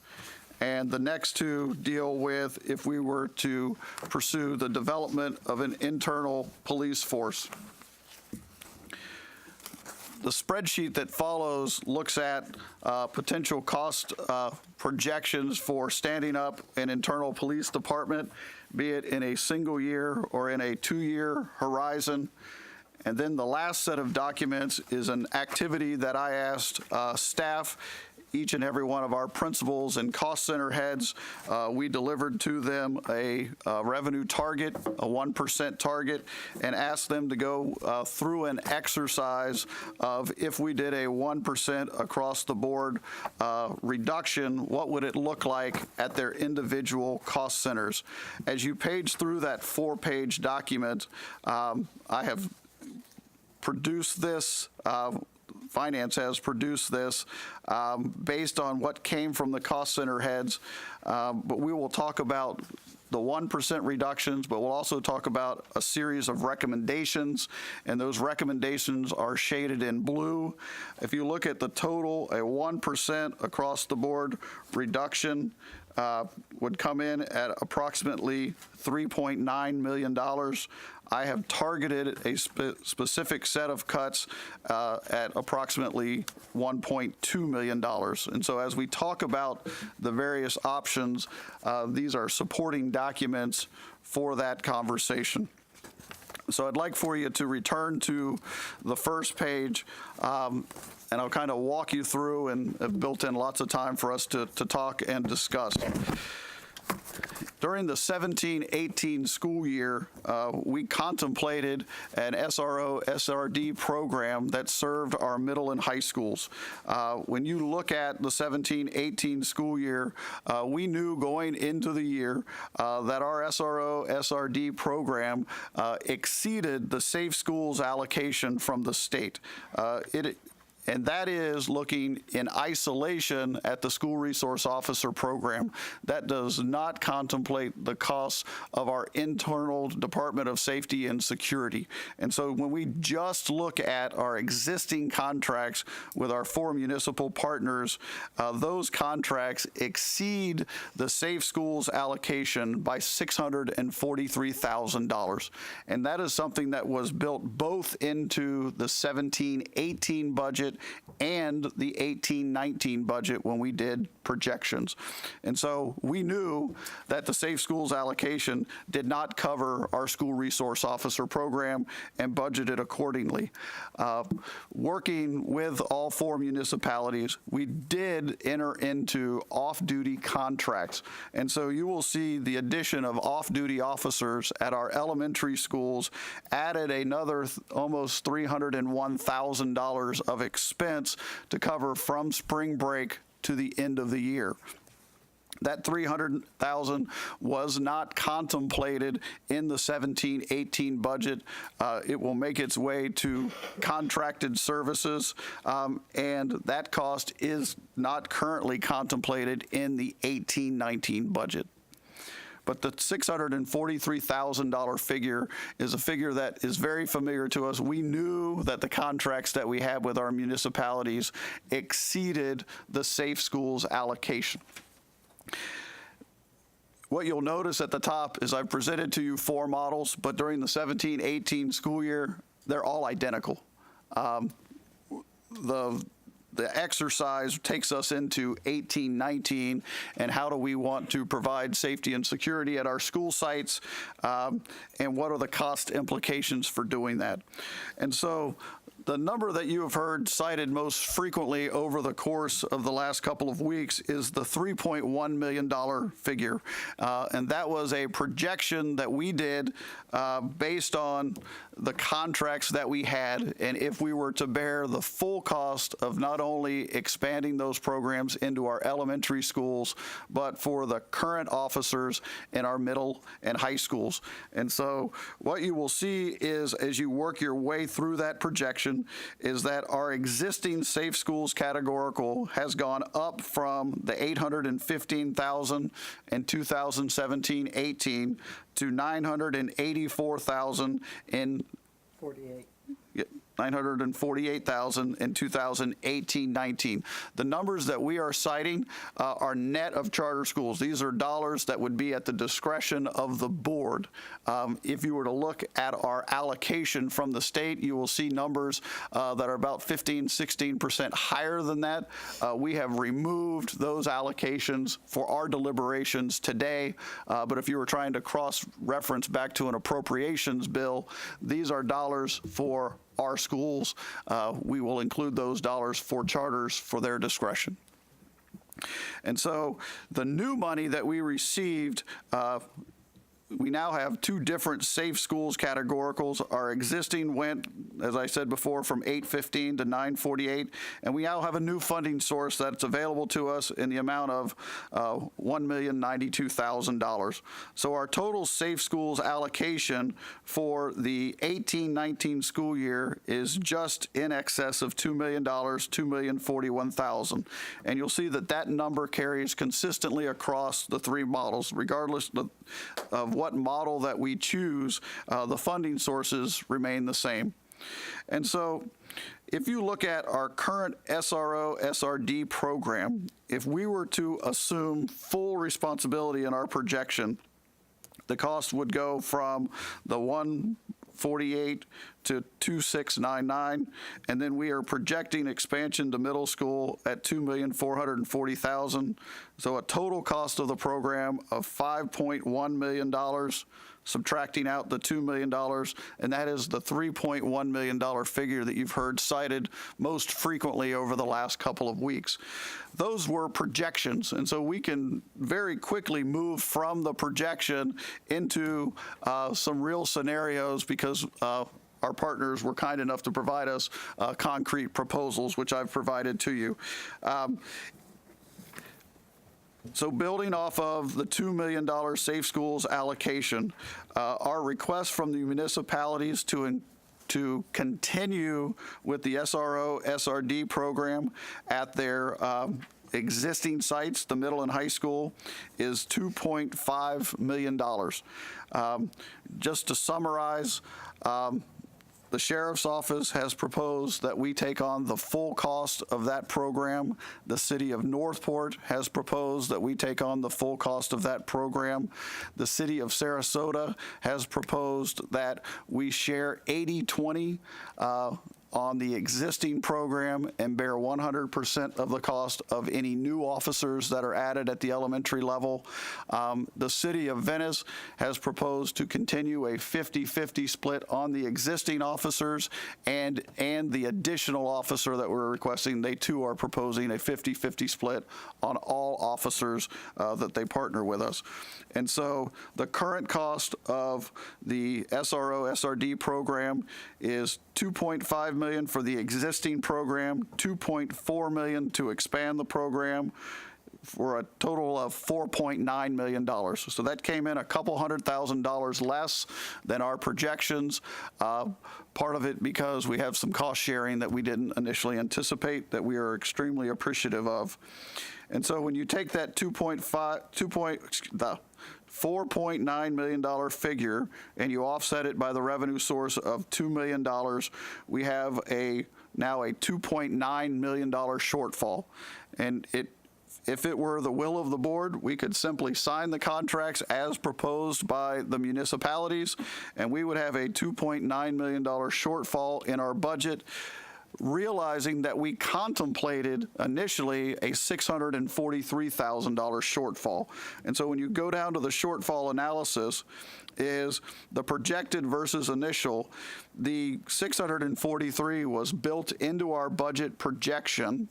And the next 2 deal with if we were to pursue the development of an internal police force. The spreadsheet that follows looks at potential cost projections for standing up an internal police department, be it in a single year or in a 2-year horizon. And then the last set of documents is an activity that I asked staff, each and every one of our principals and cost center heads. We delivered to them a revenue target, a 1% target, and asked them to go through an exercise of if we did a 1% across the board reduction, what would it look like at their individual cost centers? As you page through that 4-page document, I have produced this. Finance has produced this based on what came from the cost center heads, but we will talk about the 1% reductions, but we'll also talk about a series of recommendations, and those recommendations are shaded in blue. If you look at the total, a 1% across the board reduction would come in at approximately $3.9 million. I have targeted a specific set of cuts at approximately $1.2 million. And so as we talk about the various options, these are supporting documents for that conversation. So I'd like for you to return to the first page, and I'll kind of walk you through, and have built in lots of time for us to talk and discuss. During the 17-18 school year, we contemplated an SRO-SRD program that served our middle and high schools. When you look at the 17-18 school year, we knew going into the year that our SRO-SRD program exceeded the Safe Schools allocation from the state. And that is looking in isolation at the school resource officer program. That does not contemplate the costs of our internal Department of Safety and Security. And so when we just look at our existing contracts with our 4 municipal partners, those contracts exceed the Safe Schools allocation by $643,000. And that is something that was built both into the 17-18 budget and the 18-19 budget when we did projections. And so we knew that the Safe Schools allocation did not cover our school resource officer program and budgeted accordingly. Working with all 4 municipalities, we did enter into off-duty contracts. And so you will see the addition of off-duty officers at our elementary schools added another almost $301,000 of expense to cover from spring break to the end of the year. That $300,000 was not contemplated in the 17-18 budget. It will make its way to contracted services, and that cost is not currently contemplated in the 18-19 budget. But the $643,000 figure is a figure that is very familiar to us. We knew that the contracts that we had with our municipalities exceeded the Safe Schools allocation. What you'll notice at the top is I've presented to you 4 models, but during the 17-18 school year, they're all identical. The exercise takes us into 18-19 and how do we want to provide safety and security at our school sites, and what are the cost implications for doing that. And so the number that you have heard cited most frequently over the course of the last couple of weeks is the $3.1 million figure. And that was a projection that we did based on the contracts that we had, and if we were to bear the full cost of not only expanding those programs into our elementary schools, but for the current officers in our middle and high schools. And so what you will see is as you work your way through that projection, information is that our existing Safe Schools categorical has gone up from the 815,000 in 2017-18 to 984,000 in 948,000 in 2018-19. The numbers that we are citing are net of charter schools. These are dollars that would be at the discretion of the board. If you were to look at our allocation from the state, you will see numbers that are about 15-16% higher than that. We have removed those allocations for our deliberations today, but if you were trying to cross-reference back to an appropriations bill, these are dollars for our schools. We will include those dollars for charters for their discretion. And so the new money that we received, we now have two different Safe Schools categoricals. Our existing went, as I said before, from 815 to 948, and we now have a new funding source that's available to us in the amount of $1,092,000. So our total Safe Schools allocation for the 18-19 school year is just in excess of $2 million, $2,041,000. And you'll see that that number carries consistently across the three models, regardless of what model that we choose, the funding sources remain the same. And so if you look at our current SRO, SRD program, if we were to assume full responsibility in our projection, the cost would go from the 148 to 2699, and then we are projecting expansion to middle school at $2,440,000. So a total cost of the program of $5.1 million, subtracting out the $2 million, and that is the $3.1 million figure that you've heard cited most frequently over the last couple of weeks. Those were projections, and so we can very quickly move from the projection into some real scenarios because our partners were kind enough to provide us concrete proposals, which I've provided to you. So building off of the $2 million Safe Schools allocation, our request from the municipalities to continue with the SRO, SRD program at their existing sites, the middle and high school, is $2.5 million. Just to summarize, the Sheriff's Office has proposed that we take on the full cost of that program. The City of Northport has proposed that we take on the full cost of that program. The City of Sarasota has proposed that we share 80-20 on the existing program and bear 100% of the cost of any new officers that are added at the elementary level. The City of Venice has proposed to continue a 50-50 split on the existing officers and the additional officer that we're requesting. They too are proposing a 50-50 split on all officers that they partner with us. And so the current cost of the SRO SRD program is $2.5 million for the existing program, $2.4 million to expand the program, for a total of $4.9 million. So that came in a couple $100,000 less than our projections. Part of it because we have some cost sharing that we didn't initially anticipate that we are extremely appreciative of. And so when you take that $4.9 million figure and you offset it by the revenue source of $2 million, we have now a $2.9 million shortfall. And if it were the will of the board, we could simply sign the contracts as proposed by the municipalities, and we would have a $2.9 million shortfall in our budget, realizing that we contemplated initially a $643,000 shortfall. And so when you go down to the shortfall analysis, is the projected versus initial, the 643 was built into our budget projection.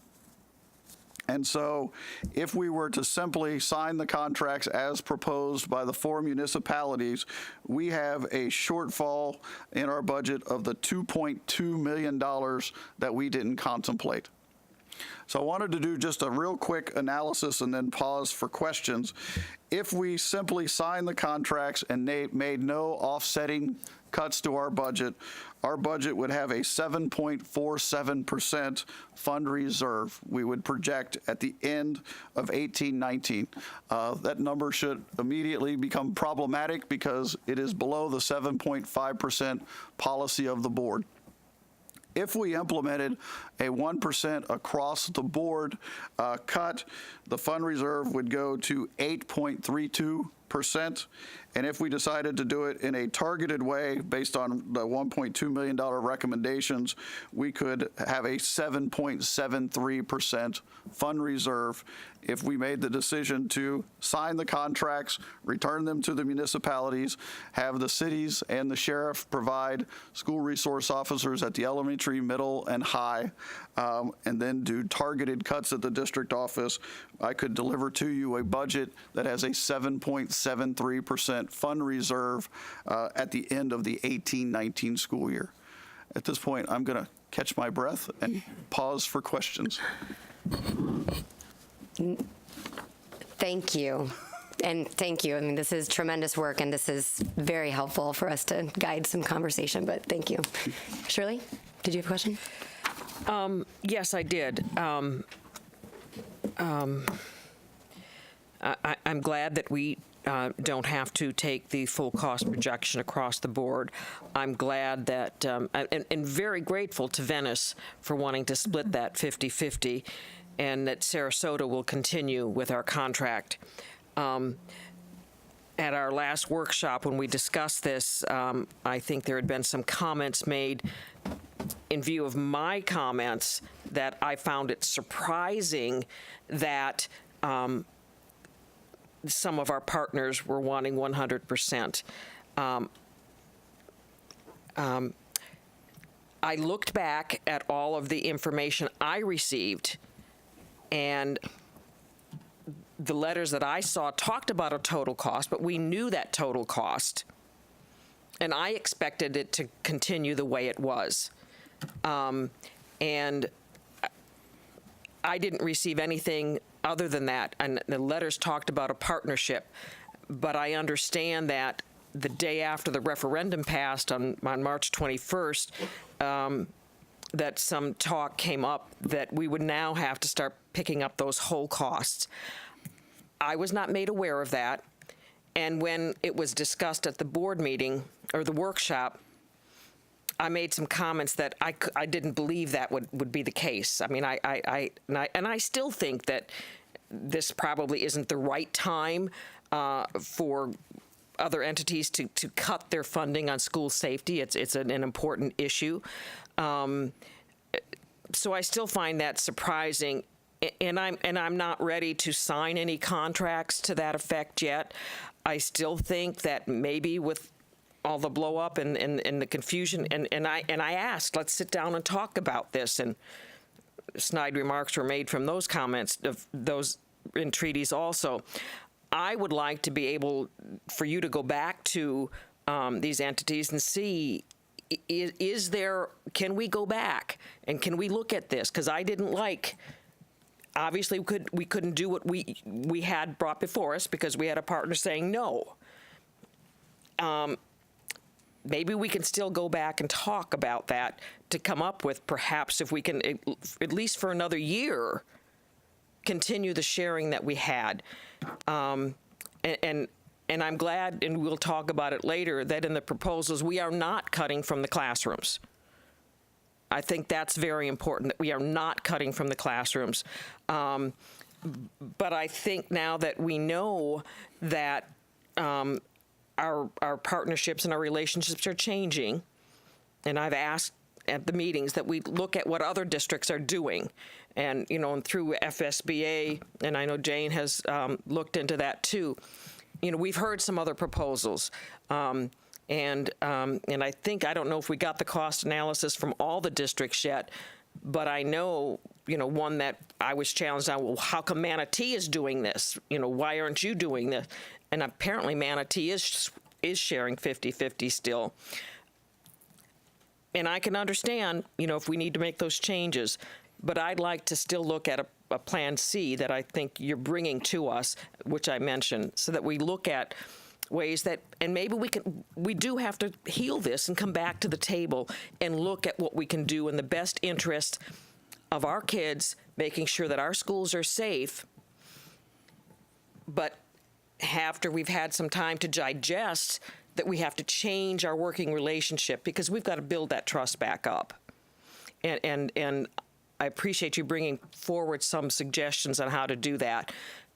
And so if we were to simply sign the contracts as proposed by the 4 municipalities, we have a shortfall in our budget of the $2.2 million that we didn't contemplate. So I wanted to do just a real quick analysis and then pause for questions. If we simply signed the contracts and made no offsetting cuts to our budget would have a 7.47% fund reserve we would project at the end of 18-19. That number should immediately become problematic because it is below the 7.5% policy of the board. If we implemented a 1% across the board cut, the fund reserve would go to 8.32%. And if we decided to do it in a targeted way based on the $1.2 million recommendations, we could have a 7.73% fund reserve if we made the decision to sign the contracts, return them to the municipalities, have the cities and the sheriff provide school resource officers at the elementary, middle, and high, and then do targeted cuts at the district office. I could deliver to you a budget that has a 7.73% fund reserve at the end of the 18-19 school year. At this point, I'm going to catch my breath and pause for questions. Thank you. And thank you. I mean, this is tremendous work, and this is very helpful for us to guide some conversation, but thank you. Shirley, did you have a question? Yes, I did. I'm glad that we don't have to take the full cost projection across the board. I'm glad that, and very grateful to Venice for wanting to split that 50-50, and that Sarasota will continue with our contract. At our last workshop, when we discussed this, I think there had been some comments made in view of my comments that I found it surprising that some of our partners were wanting 100%. I looked back at all of the information I received, and the letters that I saw talked about a total cost, but we knew that total cost, and I expected it to continue the way it was. And I didn't receive anything other than that, and the letters talked about a partnership, but I understand that the day after the referendum passed on March 21st, that some talk came up that we would now have to start picking up those whole costs. I was not made aware of that, and when it was discussed at the board meeting or the workshop, I made some comments that I didn't believe that would be the case. I mean, I still think that this probably isn't the right time for other entities to cut their funding on school safety. It's an important issue. So I still find that surprising, and I'm not ready to sign any contracts to that effect yet. I still think that maybe with all the blow up and the confusion, and I asked, let's sit down and talk about this, and snide remarks were made from those comments of those entreaties also. I would like to be able for you to go back to these entities and see, is there, can we go back and can we look at this? Because I didn't like, obviously we couldn't do what we had brought before us because we had a partner saying no. Maybe we can still go back and talk about that to come up with perhaps if we can, at least for another year, continue the sharing that we had. And I'm glad, and we'll talk about it later, that in the proposals we are not cutting from the classrooms. I think that's very important, that we are not cutting from the classrooms. But I think now that we know that our partnerships and our relationships are changing, and I've asked at the meetings that we look at what other districts are doing, and and through FSBA, and I know Jane has looked into that too. We've heard some other proposals, and I think, I don't know if we got the cost analysis from all the districts yet, but I know one that I was challenged on. Well, how come Manatee is doing this? Why aren't you doing this? And apparently Manatee is sharing 50-50 still. And I can understand, if we need to make those changes, but I'd like to still look at a Plan C that I think you're bringing to us, which I mentioned, so that we look at ways that, and maybe we do have to heal this and come back to the table and look at what we can do in the best interest of our kids, making sure that our schools are safe. But after we've had some time to digest, that we have to change our working relationship, because we've got to build that trust back up. And I appreciate you bringing forward some suggestions on how to do that.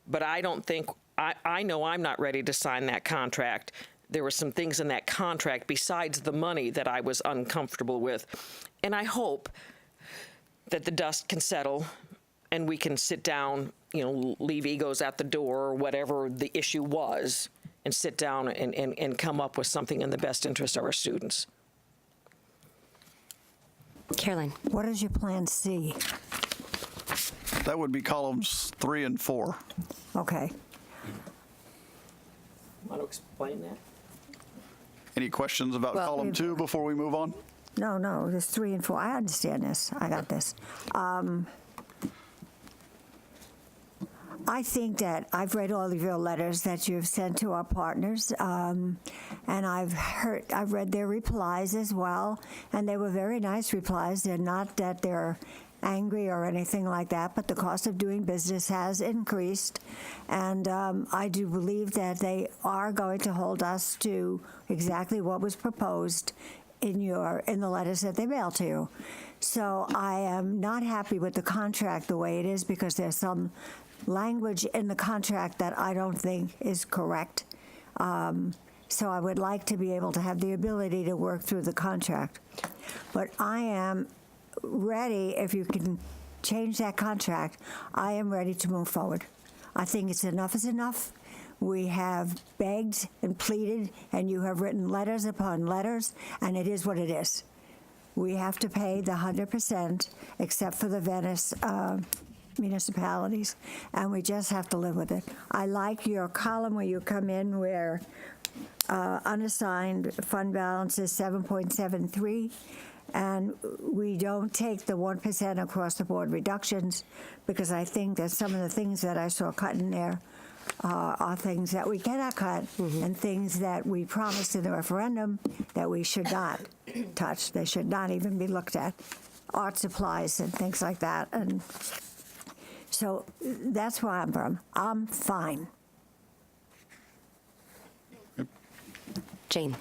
But I don't think, I know I'm not ready to sign that contract. There were some things in that contract besides the money that I was uncomfortable with. And I hope that the dust can settle and we can sit down, leave egos at the door or whatever the issue was, and sit down and come up with something in the best interest of our students. Caroline. What is your plan C? That would be columns 3 and 4. Okay. Want to explain that? Any questions about Well, column 2 before we move on? No, there's 3 and 4. I understand this. I got this. I think that I've read all of your letters that you've sent to our partners, and I've read their replies as well, and they were very nice replies. They're not that they're angry or anything like that, but the cost of doing business has increased, and I do believe that they are going to hold us to exactly what was proposed in the letters that they mailed to you. So I am not happy with the contract the way it is, because there's some language in the contract that I don't think is correct. So I would like to be able to have the ability to work through the contract. But I am ready, if you can change that contract, I am ready to move forward. I think it's enough is enough. We have begged and pleaded, and you have written letters upon letters, and it is what it is. We have to pay the 100%, except for the Venice municipalities, and we just have to live with it. I like your column where you come in where unassigned fund balance is 7.73, and we don't take the 1% across the board reductions, because I think that some of the things that I saw cut in there are things that we cannot cut, and things that we promised in the referendum that we should not touch. They should not even be looked at. Art supplies and things like that. And so that's where I'm from. I'm fine. Jane.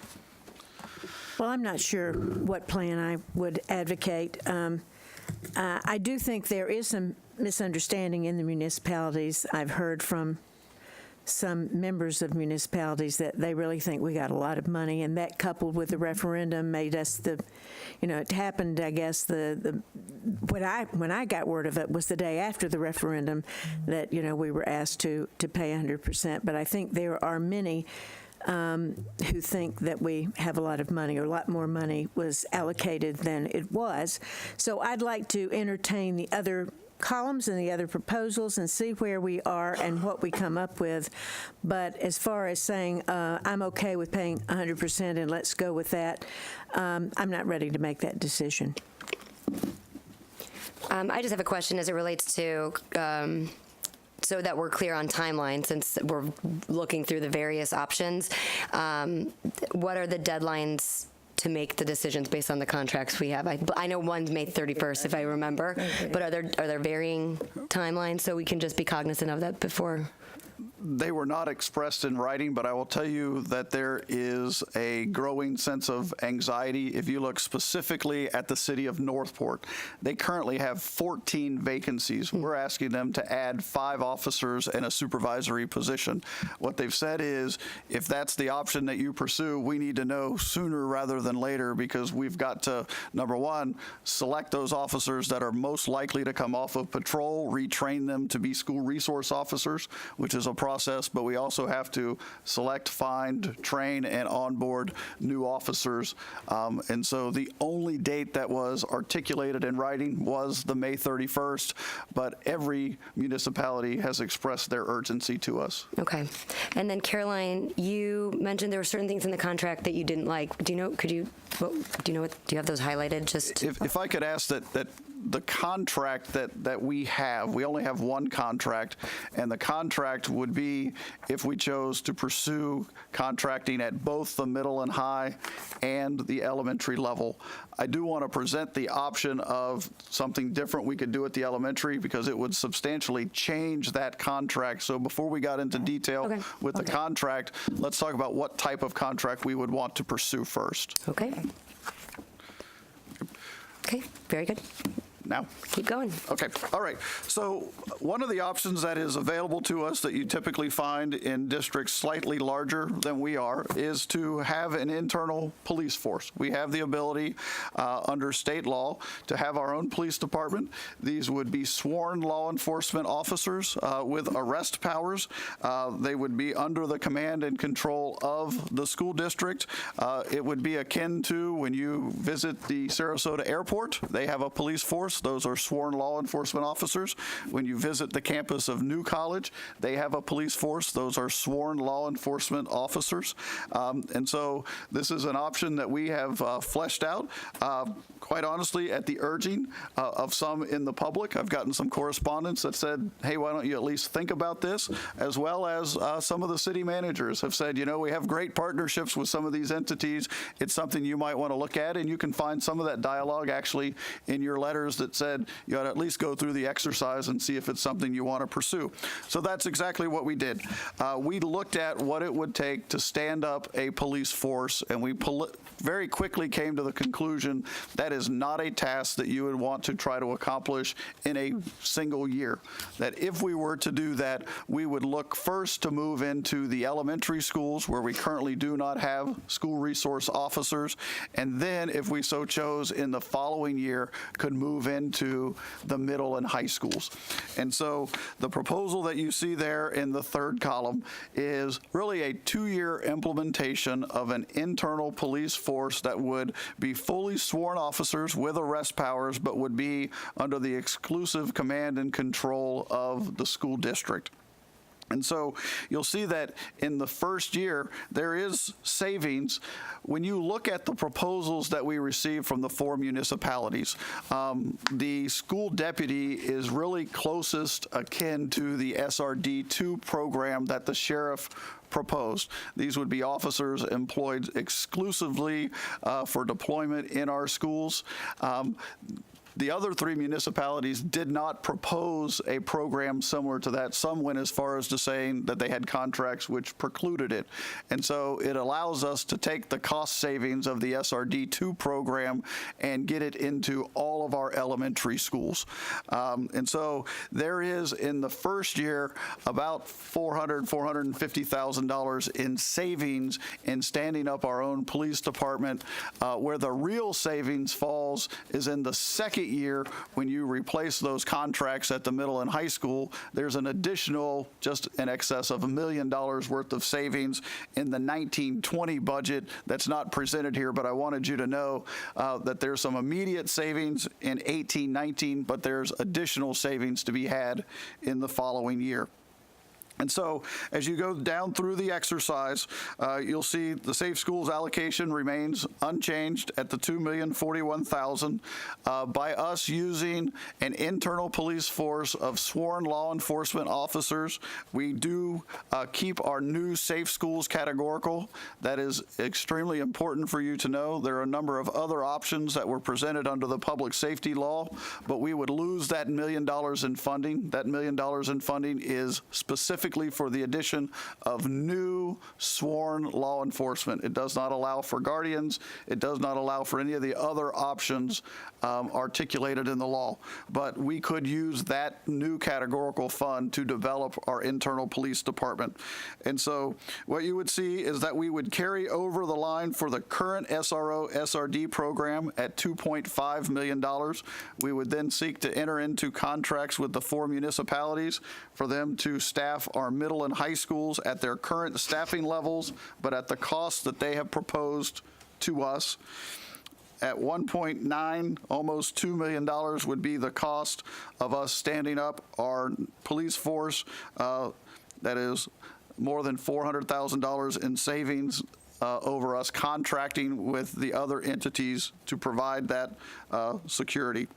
Well, I'm not sure what plan I would advocate. I do think there is some misunderstanding in the municipalities. I've heard from some members of municipalities that they really think we got a lot of money, and that coupled with the referendum made us it happened, I guess, when I got word of it was the day after the referendum that, we were asked to pay 100%. But I think there are many who think that we have a lot of money, or a lot more money was allocated than it was. So I'd like to entertain the other columns and the other proposals and see where we are and what we come up with. But as far as saying I'm okay with paying 100% and let's go with that, I'm not ready to make that decision. I just have a question as it relates to, so that we're clear on timeline, since we're looking through the various options. What are the deadlines to make the decisions based on the contracts we have? I know one's May 31st, if I remember, but are there varying timelines, so we can just be cognizant of that before? They were not expressed in writing, but I will tell you that there is a growing sense of anxiety. If you look specifically at the city of Northport, they currently have 14 vacancies. We're asking them to add 5 officers and a supervisory position. What they've said is, if that's the option that you pursue, we need to know sooner rather than later, because we've got to, number one, select those officers that are most likely to come off of patrol, retrain them to be school resource officers, which is a process, but we also have to select, find, train, and onboard new officers. And so the only date that was articulated in writing was the May 31st, but every municipality has expressed their urgency to us. Okay. And then Caroline, you mentioned there were certain things in the contract that you didn't like. Do you have those highlighted? Just If I could ask that the contract that we have. We only have one contract, and the contract would be if we chose to pursue contracting at both the middle and high and the elementary level. I do want to present the option of something different we could do at the elementary because it would substantially change that contract. So before we got into detail with the contract, let's talk about what type of contract we would want to pursue first. Okay. Okay, very good. Now? Keep going. Okay, all right. So one of the options that is available to us that you typically find in districts slightly larger than we are is to have an internal police force. We have the ability under state law to have our own police department. These would be sworn law enforcement officers with arrest powers. They would be under the command and control of the school district. It would be akin to when you visit the Sarasota airport. They have a police force. Those are sworn law enforcement officers. When you visit the campus of New College, they have a police force. Those are sworn law enforcement officers. And so this is an option that we have fleshed out, quite honestly, at the urging of some in the public. I've gotten some correspondence that said, hey, why don't you at least think about this? As well as some of the city managers have said, you know, we have great partnerships with some of these entities. It's something you might want to look at, and you can find some of that dialogue actually in your letters that said you ought to at least go through the exercise and see if it's something you want to pursue. So that's exactly what we did. We looked at what it would take to stand up a police force, and we very quickly came to the conclusion that is not a task that you would want to try to accomplish in a single year. That if we were to do that, we would look first to move into the elementary schools where we currently do not have school resource officers, and then if we so chose in the following year could move into the middle and high schools. And so the proposal that you see there in the third column is really a 2-year implementation of an internal police force that would be fully sworn officers with arrest powers, but would be under the exclusive command and control of the school district. And so you'll see that in the first year, there is savings. When you look at the proposals that we received from the 4 municipalities, the school deputy is really closest akin to the SRD2 program that the sheriff proposed. These would be officers employed exclusively for deployment in our schools. The other 3 municipalities did not propose a program similar to that. Some went as far as to saying that they had contracts which precluded it. And so it allows us to take the cost savings of the SRD2 program and get it into all of our elementary schools. And so there is, in the first year, about $450,000 in savings in standing up our own police department. Where the real savings falls is in the second year when you replace those contracts at the middle and high school. There's an additional just in excess of $1 million worth of savings in the 19-20 budget that's not presented here, but I wanted you to know that there's some immediate savings in 18-19, but there's additional savings to be had in the following year. And so as you go down through the exercise, you'll see the Safe Schools allocation remains unchanged at the $2,041,000. By us using an internal police force of sworn law enforcement officers, we do keep our new Safe Schools categorical. That is extremely important for you to know. There are a number of other options that were presented under the public safety law, but we would lose that $1 million in funding. That $1 million in funding is specific for the addition of new sworn law enforcement. It does not allow for guardians. It does not allow for any of the other options articulated in the law. But we could use that new categorical fund to develop our internal police department. And so what you would see is that we would carry over the line for the current SRO SRD program at $2.5 million. We would then seek to enter into contracts with the 4 municipalities for them to staff our middle and high schools at their current staffing levels, but at the cost that they have proposed to us. At 1.9, almost $2 million would be the cost of us standing up our police force. That is more than $400,000 in savings over us contracting with the other entities to provide that security.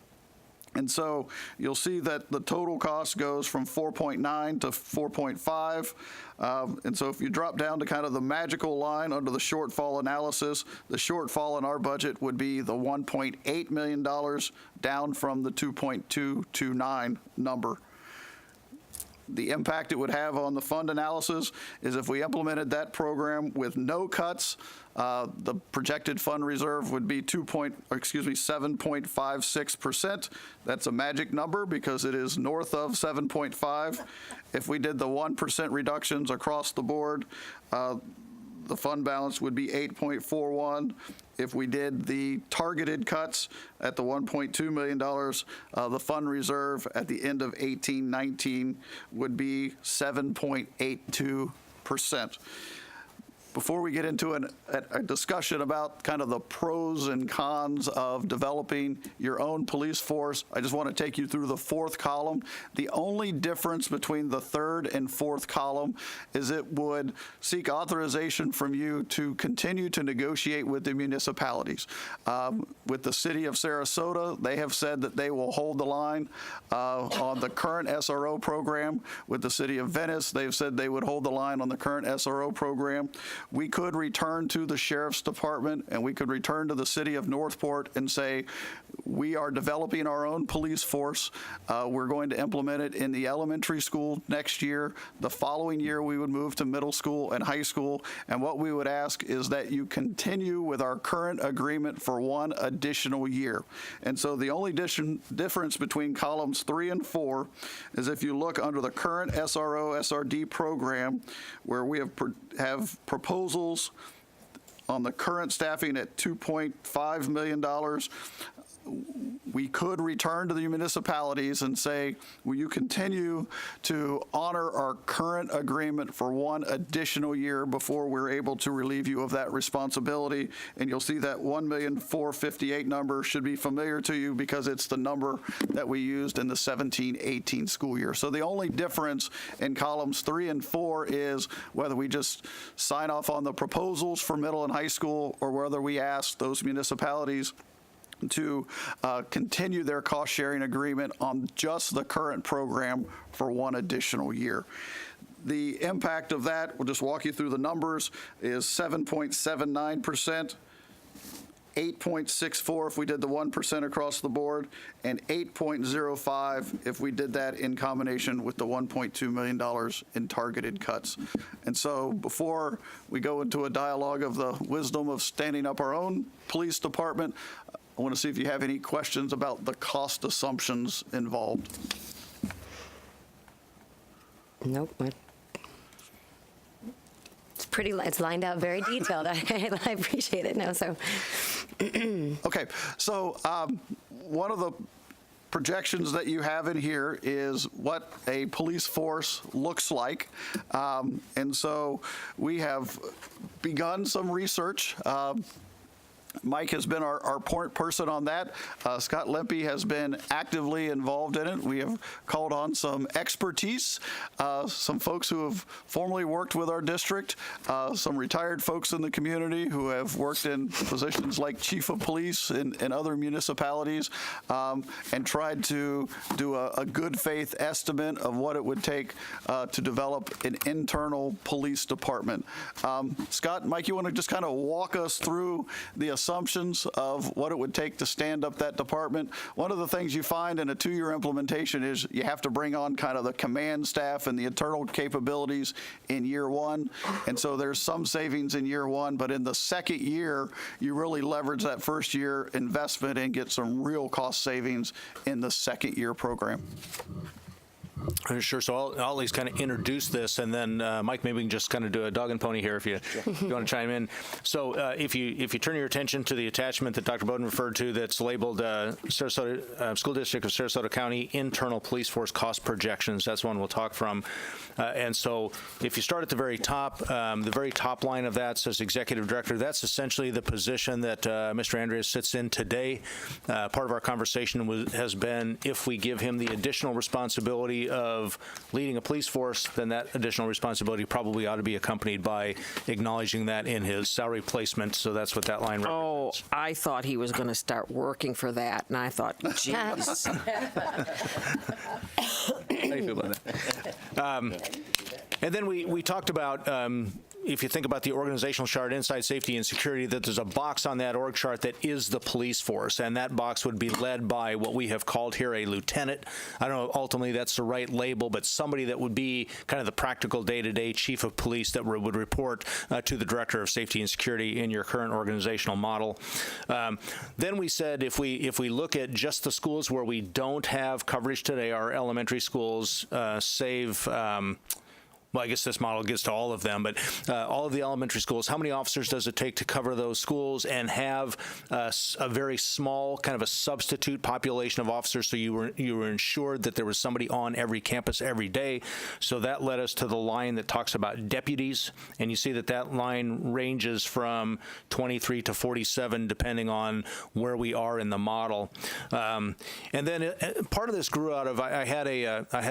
And so you'll see that the total cost goes from 4.9 to 4.5. And so if you drop down to kind of the magical line under the shortfall analysis, the shortfall in our budget would be the $1.8 million down from the 2.229 number. The impact it would have on the fund analysis is if we implemented that program with no cuts, the projected fund reserve would be 7.56%. That's a magic number because it is north of 7.5. If we did the 1% reductions across the board, the fund balance would be 8.41. If we did the targeted cuts at the $1.2 million, the fund reserve at the end of 18-19 would be 7.82%. Before we get into a discussion about kind of the pros and cons of developing your own police force, I just want to take you through the fourth column. The only difference between the third and fourth column is it would seek authorization from you to continue to negotiate with the municipalities. With the city of Sarasota, they have said that they will hold the line on the current SRO program. With the city of Venice, they've said they would hold the line on the current SRO program. We could return to the Sheriff's Department and we could return to the city of Northport and say, we are developing our own police force. We're going to implement it in the elementary school next year. The following year, we would move to middle school and high school. And what we would ask is that you continue with our current agreement for one additional year. And so the only difference between columns 3 and 4 is if you look under the current SRO, SRD program, where we have proposals on the current staffing at $2.5 million, we could return to the municipalities and say, will you continue to honor our current agreement for one additional year before we're able to relieve you of that responsibility? And you'll see that $1,458,000 number should be familiar to you because it's the number that we used in the 17-18 school year. So the only difference in columns 3 and 4 is whether we just sign off on the proposals for middle and high school or whether we ask those municipalities to continue their cost-sharing agreement on just the current program for one additional year. The impact of that, we'll just walk you through the numbers, is 7.79%, 8.64 if we did the 1% across the board, and 8.05 if we did that in combination with the $1.2 million in targeted cuts. And so before we go into a dialogue of the wisdom of standing up our own police department, I want to see if you have any questions about the cost assumptions involved. Nope. It's lined out very detailed. I appreciate it. No, so. Okay, so one of the projections that you have in here is what a police force looks like. And so we have begun some research. Mike has been our point person on that. Scott Lempe has been actively involved in it. We have called on some expertise, some folks who have formerly worked with our district, some retired folks in the community who have worked in positions like chief of police in other municipalities, and tried to do a good faith estimate of what it would take to develop an internal police department. Scott, Mike, you want to just kind of walk us through the assumptions of what it would take to stand up that department? One of the things you find in a 2-year implementation is you have to bring on kind of the command staff and the internal capabilities in year 1. And so there's some savings in year 1, but in the second year, you really leverage that first year investment and get some real cost savings in the second year program. Sure. So I'll at least kind of introduce this, and then Mike, maybe we can just kind of do a dog and pony here if you want to chime in. So if you turn your attention to the attachment that Dr. Bowden referred to, that's labeled Sarasota School District of Sarasota County Internal Police Force Cost Projections. That's one we'll talk from. And so if you start at the very top line of that says Executive Director. That's essentially the position that Mr. Andreas sits in today. Part of our conversation has been if we give him the additional responsibility of leading a police force, then that additional responsibility probably ought to be accompanied by acknowledging that in his salary placement. So that's what that line represents. Oh, I thought he was going to start working for that, and I thought, geez. How do you feel about that? And then we talked about, if you think about the organizational chart inside safety and security, that there's a box on that org chart that is the police force, and that box would be led by what we have called here a lieutenant. I don't know, ultimately that's the right label, but somebody that would be kind of the practical day-to-day chief of police that would report to the director of safety and security in your current organizational model. Then we said if we look at just the schools where we don't have coverage today, our elementary schools, well, I guess this model gets to all of them, but all of the elementary schools, how many officers does it take to cover those schools and have a very small kind of a substitute population of officers, so you were ensured that there was somebody on every campus every day? So that led us to the line that talks about deputies, and you see that line ranges from 23 to 47 depending on where we are in the model. And then part of this grew out of, I had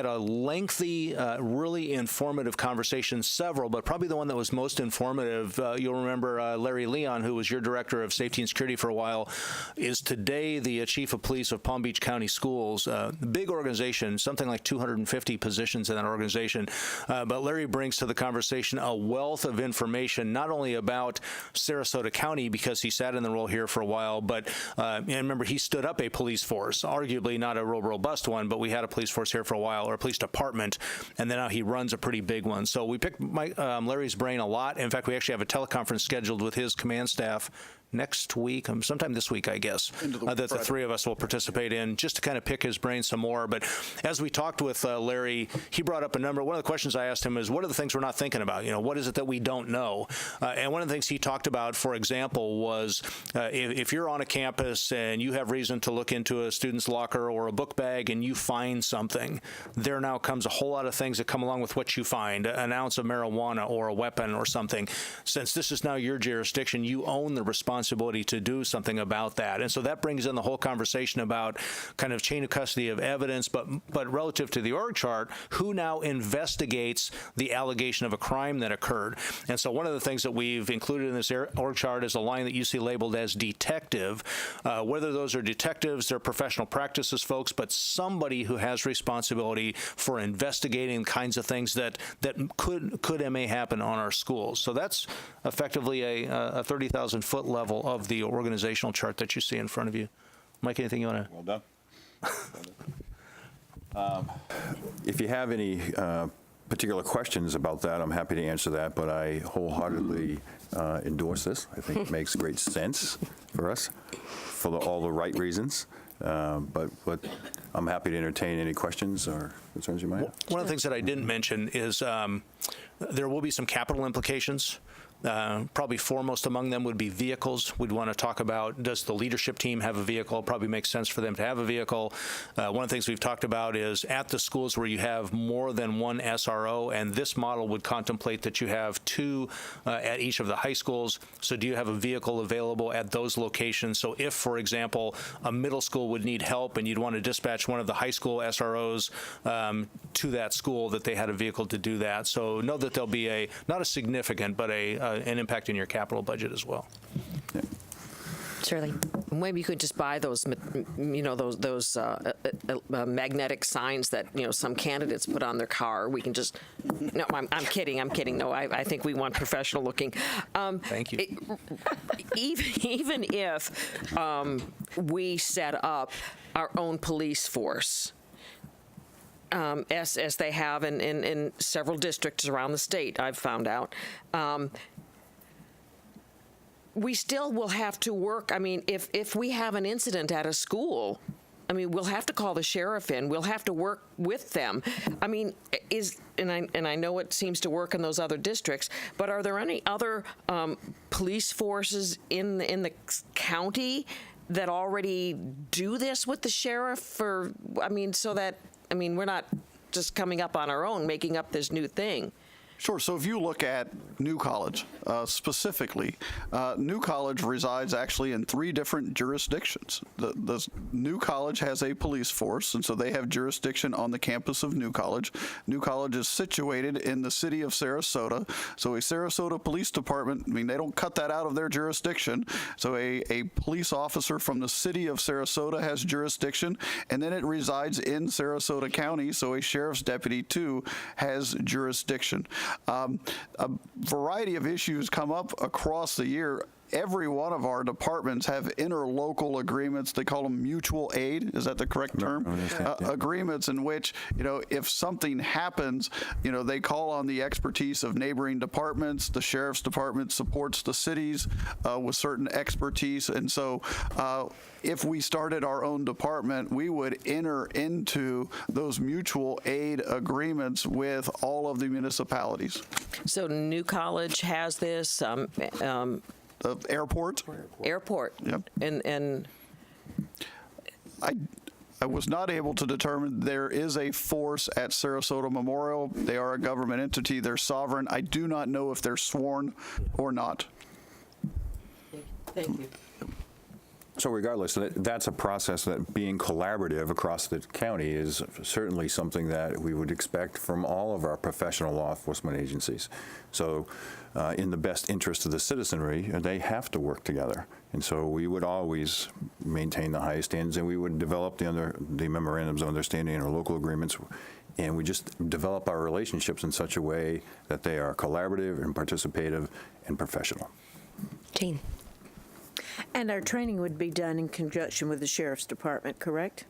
a lengthy, really informative conversations, several, but probably the one that was most informative, you'll remember Larry Leon, who was your director of safety and security for a while, is today the chief of police of Palm Beach County Schools. Big organization, something like 250 positions in that organization. But Larry brings to the conversation a wealth of information, not only about Sarasota County, because he sat in the role here for a while, but and remember, he stood up a police force, arguably not a real robust one, but we had a police force here for a while, or a police department, and then now he runs a pretty big one. So we picked Larry's brain a lot. In fact, we actually have a teleconference scheduled with his command staff next week, sometime this week, I guess, that the three of us will participate in, just to kind of pick his brain some more. But as we talked with Larry, he brought up a number. One of the questions I asked him is, what are the things we're not thinking about? You know, what is it that we don't know? And one of the things he talked about, for example, was if you're on a campus and you have reason to look into a student's locker or a book bag and you find something, there now comes a whole lot of things that come along with what you find, an ounce of marijuana or a weapon or something. Since this is now your jurisdiction, you own the responsibility to do something about that. And so that brings in the whole conversation about kind of chain of custody of evidence, but relative to the org chart, who now investigates the allegation of a crime that occurred. And so one of the things that we've included in this org chart is a line that you see labeled as detective. Whether those are detectives, they're professional practices folks, but somebody who has responsibility for investigating kinds of things that could and may happen on our schools. So that's effectively a 30,000-foot level of the organizational chart that you see in front of you. Mike, anything you want to? Well done. If you have any particular questions about that, I'm happy to answer that, but I wholeheartedly endorse this. I think it makes great sense for us for all the right reasons. But I'm happy to entertain any questions or concerns you might have. One of the things that I didn't mention is there will be some capital implications. Probably foremost among them would be vehicles. We'd want to talk about, does the leadership team have a vehicle? Probably makes sense for them to have a vehicle. One of the things we've talked about is at the schools where you have more than one SRO, and this model would contemplate that you have two at each of the high schools. So do you have a vehicle available at those locations? So if, for example, a middle school would need help and you'd want to dispatch one of the high school SROs to that school, that they had a vehicle to do that. So know that there'll be not a significant, but an impact in your capital budget as well. Yeah. Shirley. Maybe you could just buy those, those magnetic signs that, some candidates put on their car. We can just, no, I'm kidding. No, I think we want professional looking. Thank you. Even if we set up our own police force, as they have in several districts around the state, I've found out, we still will have to work. I mean, if we have an incident at a school, I mean, we'll have to call the sheriff in. We'll have to work with them. I mean, and I know it seems to work in those other districts, but are there any other police forces in the county that already do this with the sheriff? Or, so that, we're not just coming up on our own, making up this new thing. Sure. So if you look at New College specifically, New College resides actually in 3 different jurisdictions. The New College has a police force, and so they have jurisdiction on the campus of New College. New College is situated in the city of Sarasota. So a Sarasota Police Department, I mean, they don't cut that out of their jurisdiction. So a police officer from the city of Sarasota has jurisdiction, and then it resides in Sarasota County. So a sheriff's deputy, too, has jurisdiction. A variety of issues come up across the year. Every one of our departments have interlocal agreements. They call them mutual aid. Is that the correct term? Agreements in which, if something happens, they call on the expertise of neighboring departments. The sheriff's department supports the cities with certain expertise. And so if we started our own department, we would enter into those mutual aid agreements with all of the municipalities. So New College has this. Airport. Yep. And I was not able to determine. There is a force at Sarasota Memorial. They are a government entity. They're sovereign. I do not know if they're sworn or not. Thank you. So regardless, that's a process that being collaborative across the county is certainly something that we would expect from all of our professional law enforcement agencies. So in the best interest of the citizenry, they have to work together. And so we would always maintain the highest standards, and we would develop the memorandums of understanding and our local agreements, and we just develop our relationships in such a way that they are collaborative and participative and professional. Jane. And our training would be done in conjunction with the Sheriff's Department, correct?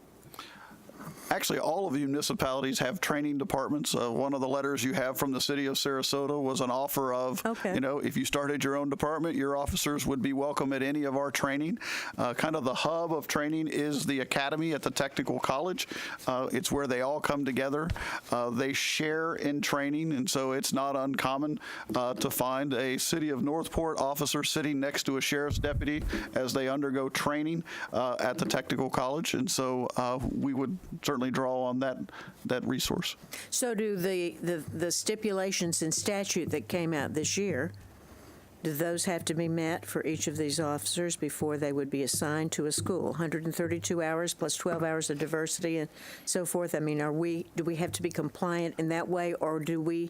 Actually, all of the municipalities have training departments. One of the letters you have from the city of Sarasota was an offer of, if you started your own department, your officers would be welcome at any of our training. Kind of the hub of training is the academy at the technical college. It's where they all come together. They share in training, and so it's not uncommon to find a city of Northport officer sitting next to a sheriff's deputy as they undergo training at the technical college. And so we would certainly draw on that resource. So do the stipulations in statute that came out this year, do those have to be met for each of these officers before they would be assigned to a school? 132 hours plus 12 hours of diversity and so forth. I mean, do we have to be compliant in that way, or do we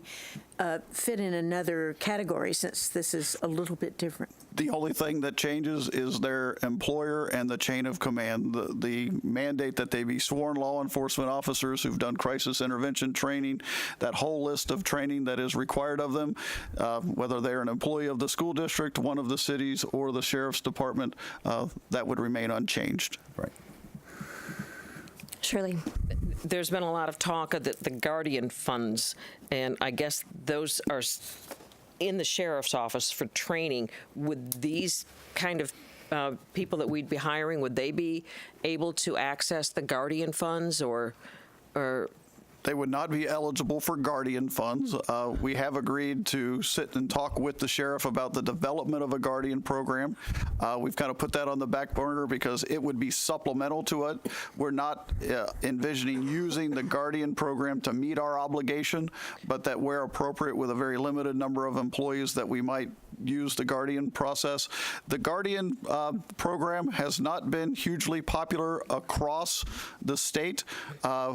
fit in another category since this is a little bit different? The only thing that changes is their employer and the chain of command. The mandate that they be sworn law enforcement officers who've done crisis intervention training, that whole list of training that is required of them, whether they're an employee of the school district, one of the cities, or the sheriff's department, that would remain unchanged. Right. Shirley. there's been a lot of talk of the Guardian funds, and I guess those are in the sheriff's office for training. Would these kind of people that we'd be hiring, would they be able to access the Guardian funds, or they would not be eligible for Guardian funds. We have agreed to sit and talk with the sheriff about the development of a Guardian program. We've kind of put that on the back burner because it would be supplemental to it. We're not envisioning using the Guardian program to meet our obligation, but that where appropriate with a very limited number of employees that we might use the Guardian process. The Guardian program has not been hugely popular across the state.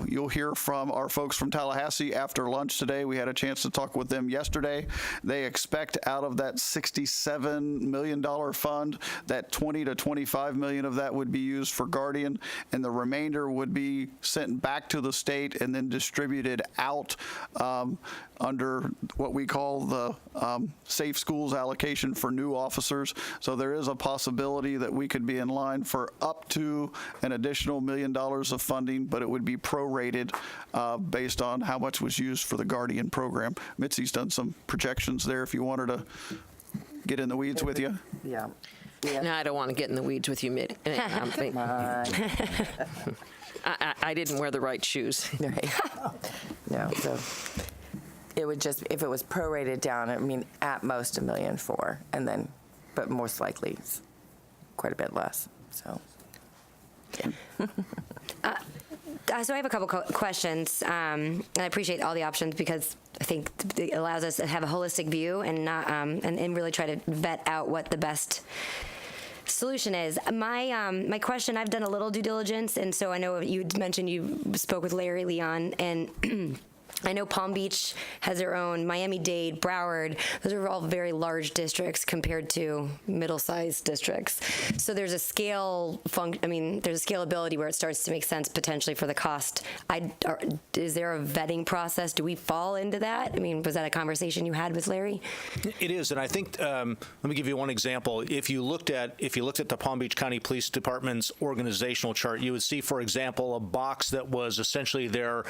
You'll hear from our folks from Tallahassee after lunch today. We had a chance to talk with them yesterday. They expect out of that $67 million fund that 20 to 25 million of that would be used for Guardian, and the remainder would be sent back to the state and then distributed out under what we call the Safe Schools allocation for new officers. So there is a possibility that we could be in line for up to an additional $1 million of funding, but it would be prorated based on how much was used for the Guardian program. Mitzi's done some projections there if you wanted to get in the weeds with you. Yeah. No, I don't want to get in the weeds with you, Mitty. I didn't wear the right shoes. Right. No, so it would just, if it was prorated down, I mean, at most $1.4 million, and then, but most likely quite a bit less. So, yeah. So I have a couple questions, and I appreciate all the options because I think it allows us to have a holistic view and not and really try to vet out what the best solution is. My question, I've done a little due diligence, and so I know you mentioned you spoke with Larry Leon, and I know Palm Beach has their own, Miami-Dade, Broward. Those are all very large districts compared to middle-sized districts. So there's a there's a scalability where it starts to make sense potentially for the cost. Is there a vetting process? Do we fall into that? I mean, was that a conversation you had with Larry? It is, and I think let me give you one example. If you looked at the Palm Beach County Police Department's organizational chart, you would see, for example, a box that was essentially their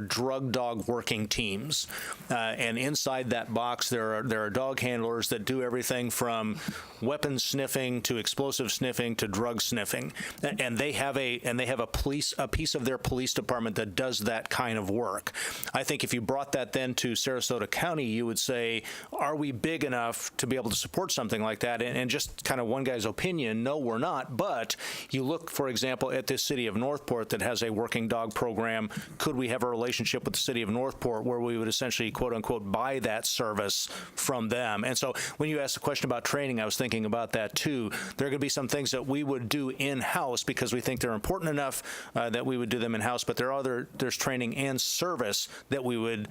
drug dog working teams, and inside that box there are dog handlers that do everything from weapons sniffing to explosive sniffing to drug sniffing, and they have a piece of their police department that does that kind of work. I think if you brought that then to Sarasota County, you would say, are we big enough to be able to support something like that? And just kind of one guy's opinion, no, we're not. But you look, for example, at this city of Northport that has a working dog program. Could we have a relationship with the city of Northport where we would essentially, quote unquote, buy that service from them? And so when you asked the question about training, I was thinking about that too. There are going to be some things that we would do in-house because we think they're important enough that we would do them in-house, but there's training and service that we would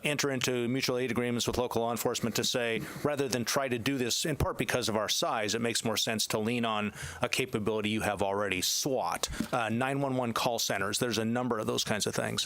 enter into mutual aid agreements with local law enforcement to say, rather than try to do this in part because of our size, it makes more sense to lean on a capability you have already. SWAT, 911 call centers, there's a number of those kinds of things.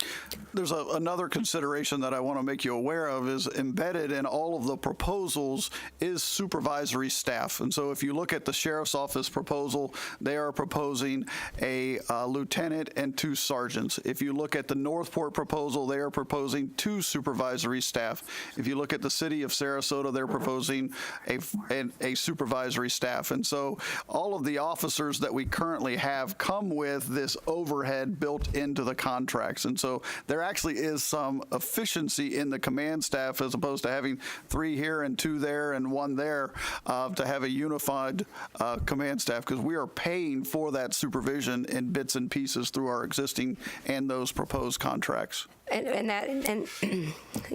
There's another consideration that I want to make you aware of is embedded in all of the proposals is supervisory staff. And so if you look at the sheriff's office proposal, they are proposing a lieutenant and 2 sergeants. If you look at the Northport proposal, they are proposing 2 supervisory staff. If you look at the city of Sarasota, they're proposing a supervisory staff. And so all of the officers that we currently have come with this overhead built into the contracts. And so there actually is some efficiency in the command staff as opposed to having 3 here and 2 there and 1 there to have a unified command staff, because we are paying for that supervision in bits and pieces through our existing and those proposed contracts. And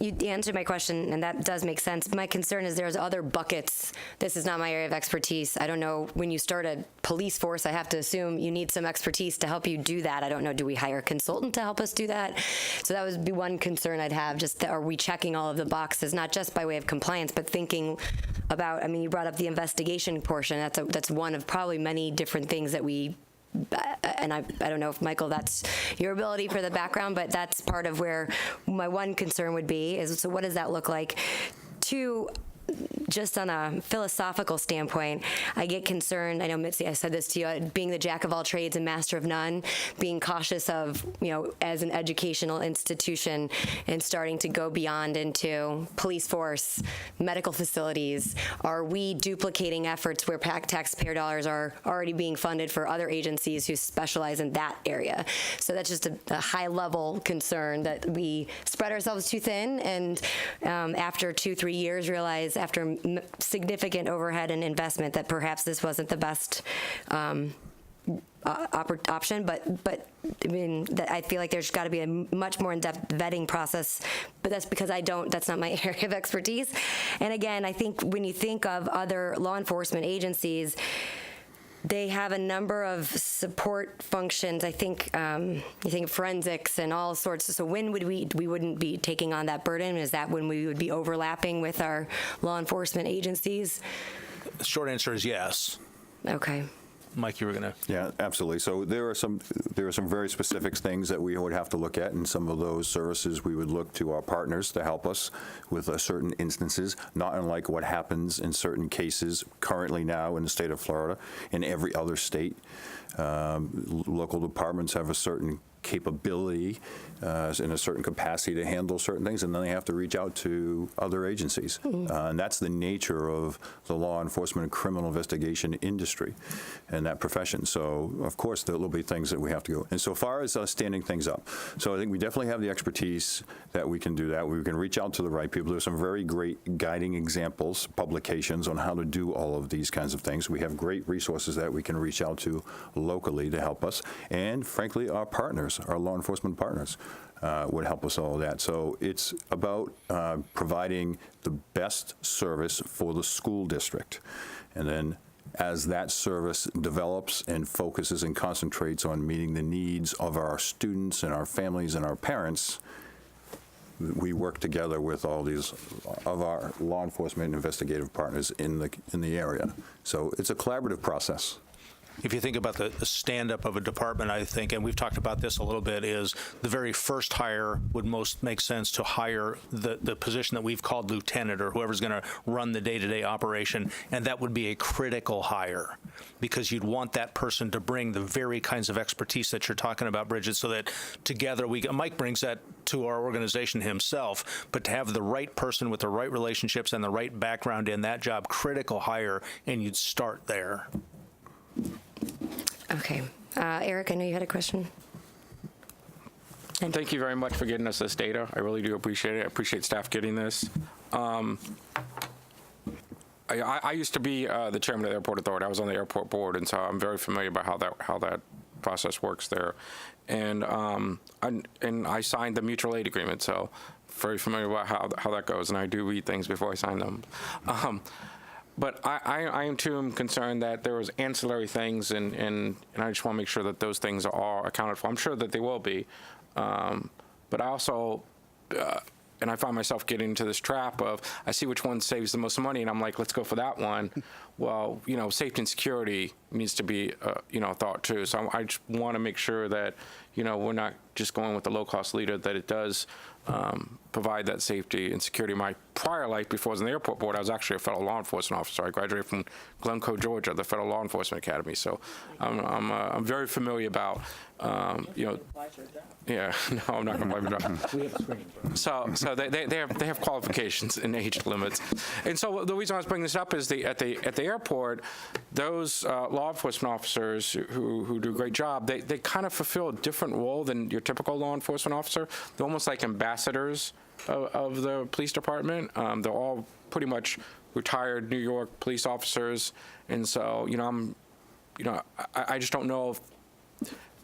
you answered my question, and that does make sense. My concern is there's other buckets. This is not my area of expertise. I don't know, when you start a police force, I have to assume you need some expertise to help you do that. I don't know, do we hire a consultant to help us do that? So that would be one concern I'd have, just are we checking all of the boxes, not just by way of compliance, but thinking about, I mean, you brought up the investigation portion. That's one of probably many different things that we, and I don't know if, Michael, that's your ability for the background, but that's part of where my one concern would be is, so what does that look like? 2, just on a philosophical standpoint, I get concerned. I know, Mitzi, I said this to you, being the jack of all trades and master of none, being cautious of, as an educational institution and starting to go beyond into police force, medical facilities. Are we duplicating efforts where taxpayer dollars are already being funded for other agencies who specialize in that area? So that's just a high-level concern that we spread ourselves too thin, and after 2-3 years realize after significant overhead and investment that perhaps this wasn't the best option, but I mean, I feel like there's got to be a much more in-depth vetting process, but that's because that's not my area of expertise. And again, I think when you think of other law enforcement agencies, they have a number of support functions. I think you think forensics and all sorts. So when would we wouldn't be taking on that burden? Is that when we would be overlapping with our law enforcement agencies? The short answer is yes. Okay. Mike, you were going to. Yeah, absolutely. So there are some very specific things that we would have to look at, and some of those services we would look to our partners to help us with certain instances, not unlike what happens in certain cases currently now in the state of Florida. In every other state, local departments have a certain capability in a certain capacity to handle certain things, and then they have to reach out to other agencies. And that's the nature of the law enforcement and criminal investigation industry and that profession. So, of course, there will be things that we have to go. And so far as standing things up, so I think we definitely have the expertise that we can do that. We can reach out to the right people. There's some very great guiding examples, publications on how to do all of these kinds of things. We have great resources that we can reach out to locally to help us, and frankly, our partners. partners, our law enforcement partners, would help us all with that. So it's about providing the best service for the school district. And then as that service develops and focuses and concentrates on meeting the needs of our students and our families and our parents, we work together with all these of our law enforcement and investigative partners in the area. So it's a collaborative process. If you think about the stand-up of a department, I think, and we've talked about this a little bit, is the very first hire would most make sense to hire the position that we've called lieutenant, or whoever's going to run the day-to-day operation, and that would be a critical hire, because you'd want that person to bring the very kinds of expertise that you're talking about, Bridget, so that together Mike brings that to our organization himself, but to have the right person with the right relationships and the right background in that job, critical hire, and you'd start there. Okay. Eric, I know you had a question. Thank you very much for getting us this data. I really do appreciate it. I appreciate staff getting this. I used to be the chairman of the airport authority. I was on the airport board, and so I'm very familiar about how that process works there. And I signed the mutual aid agreement, so very familiar about how that goes. And I do read things before I sign them. But I am too concerned that there was ancillary things, and I just want to make sure that those things are accounted for. I'm sure that they will be. But I also, and I find myself getting into this trap of, I see which one saves the most money, and I'm like, let's go for that one. Well, safety and security needs to be, thought too. So I just want to make sure that, we're not just going with the low-cost leader, that it does provide that safety and security. My prior life, before I was in the airport board, I was actually a federal law enforcement officer. I graduated from Glencoe, Georgia, the Federal Law Enforcement Academy. So I'm very familiar about, yeah, no, I'm not going to blame it. We have a screening program. So they have qualifications and age limits. And so the reason I was bringing this up is at the airport, those law enforcement officers who do a great job, they kind of fulfill a different role than your typical law enforcement officer. They're almost like ambassadors of the police department. They're all pretty much retired New York police officers. And so, I just don't know if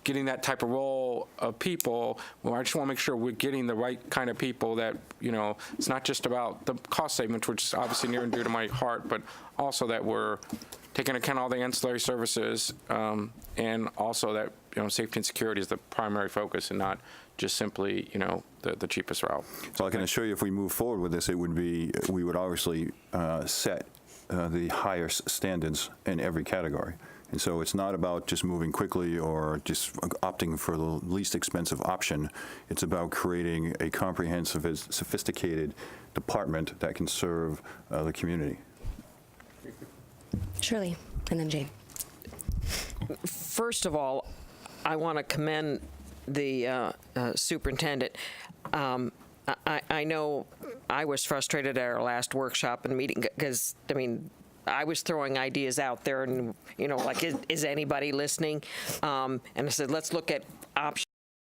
getting that type of role of people, well, I just want to make sure we're getting the right kind of people that, it's not just about the cost savings, which is obviously near and dear to my heart, but also that we're taking into account all the ancillary services, and also that, safety and security is the primary focus and not just simply, the cheapest route. So I can assure you, if we move forward with this, we would obviously set the highest standards in every category. And so it's not about just moving quickly or just opting for the least expensive option. It's about creating a comprehensive, sophisticated department that can serve the community. Shirley, and then Jane. First of all, I want to commend the superintendent. I know I was frustrated at our last workshop and meeting because, I was throwing ideas out there and, like, is anybody listening? And I said, let's look at options.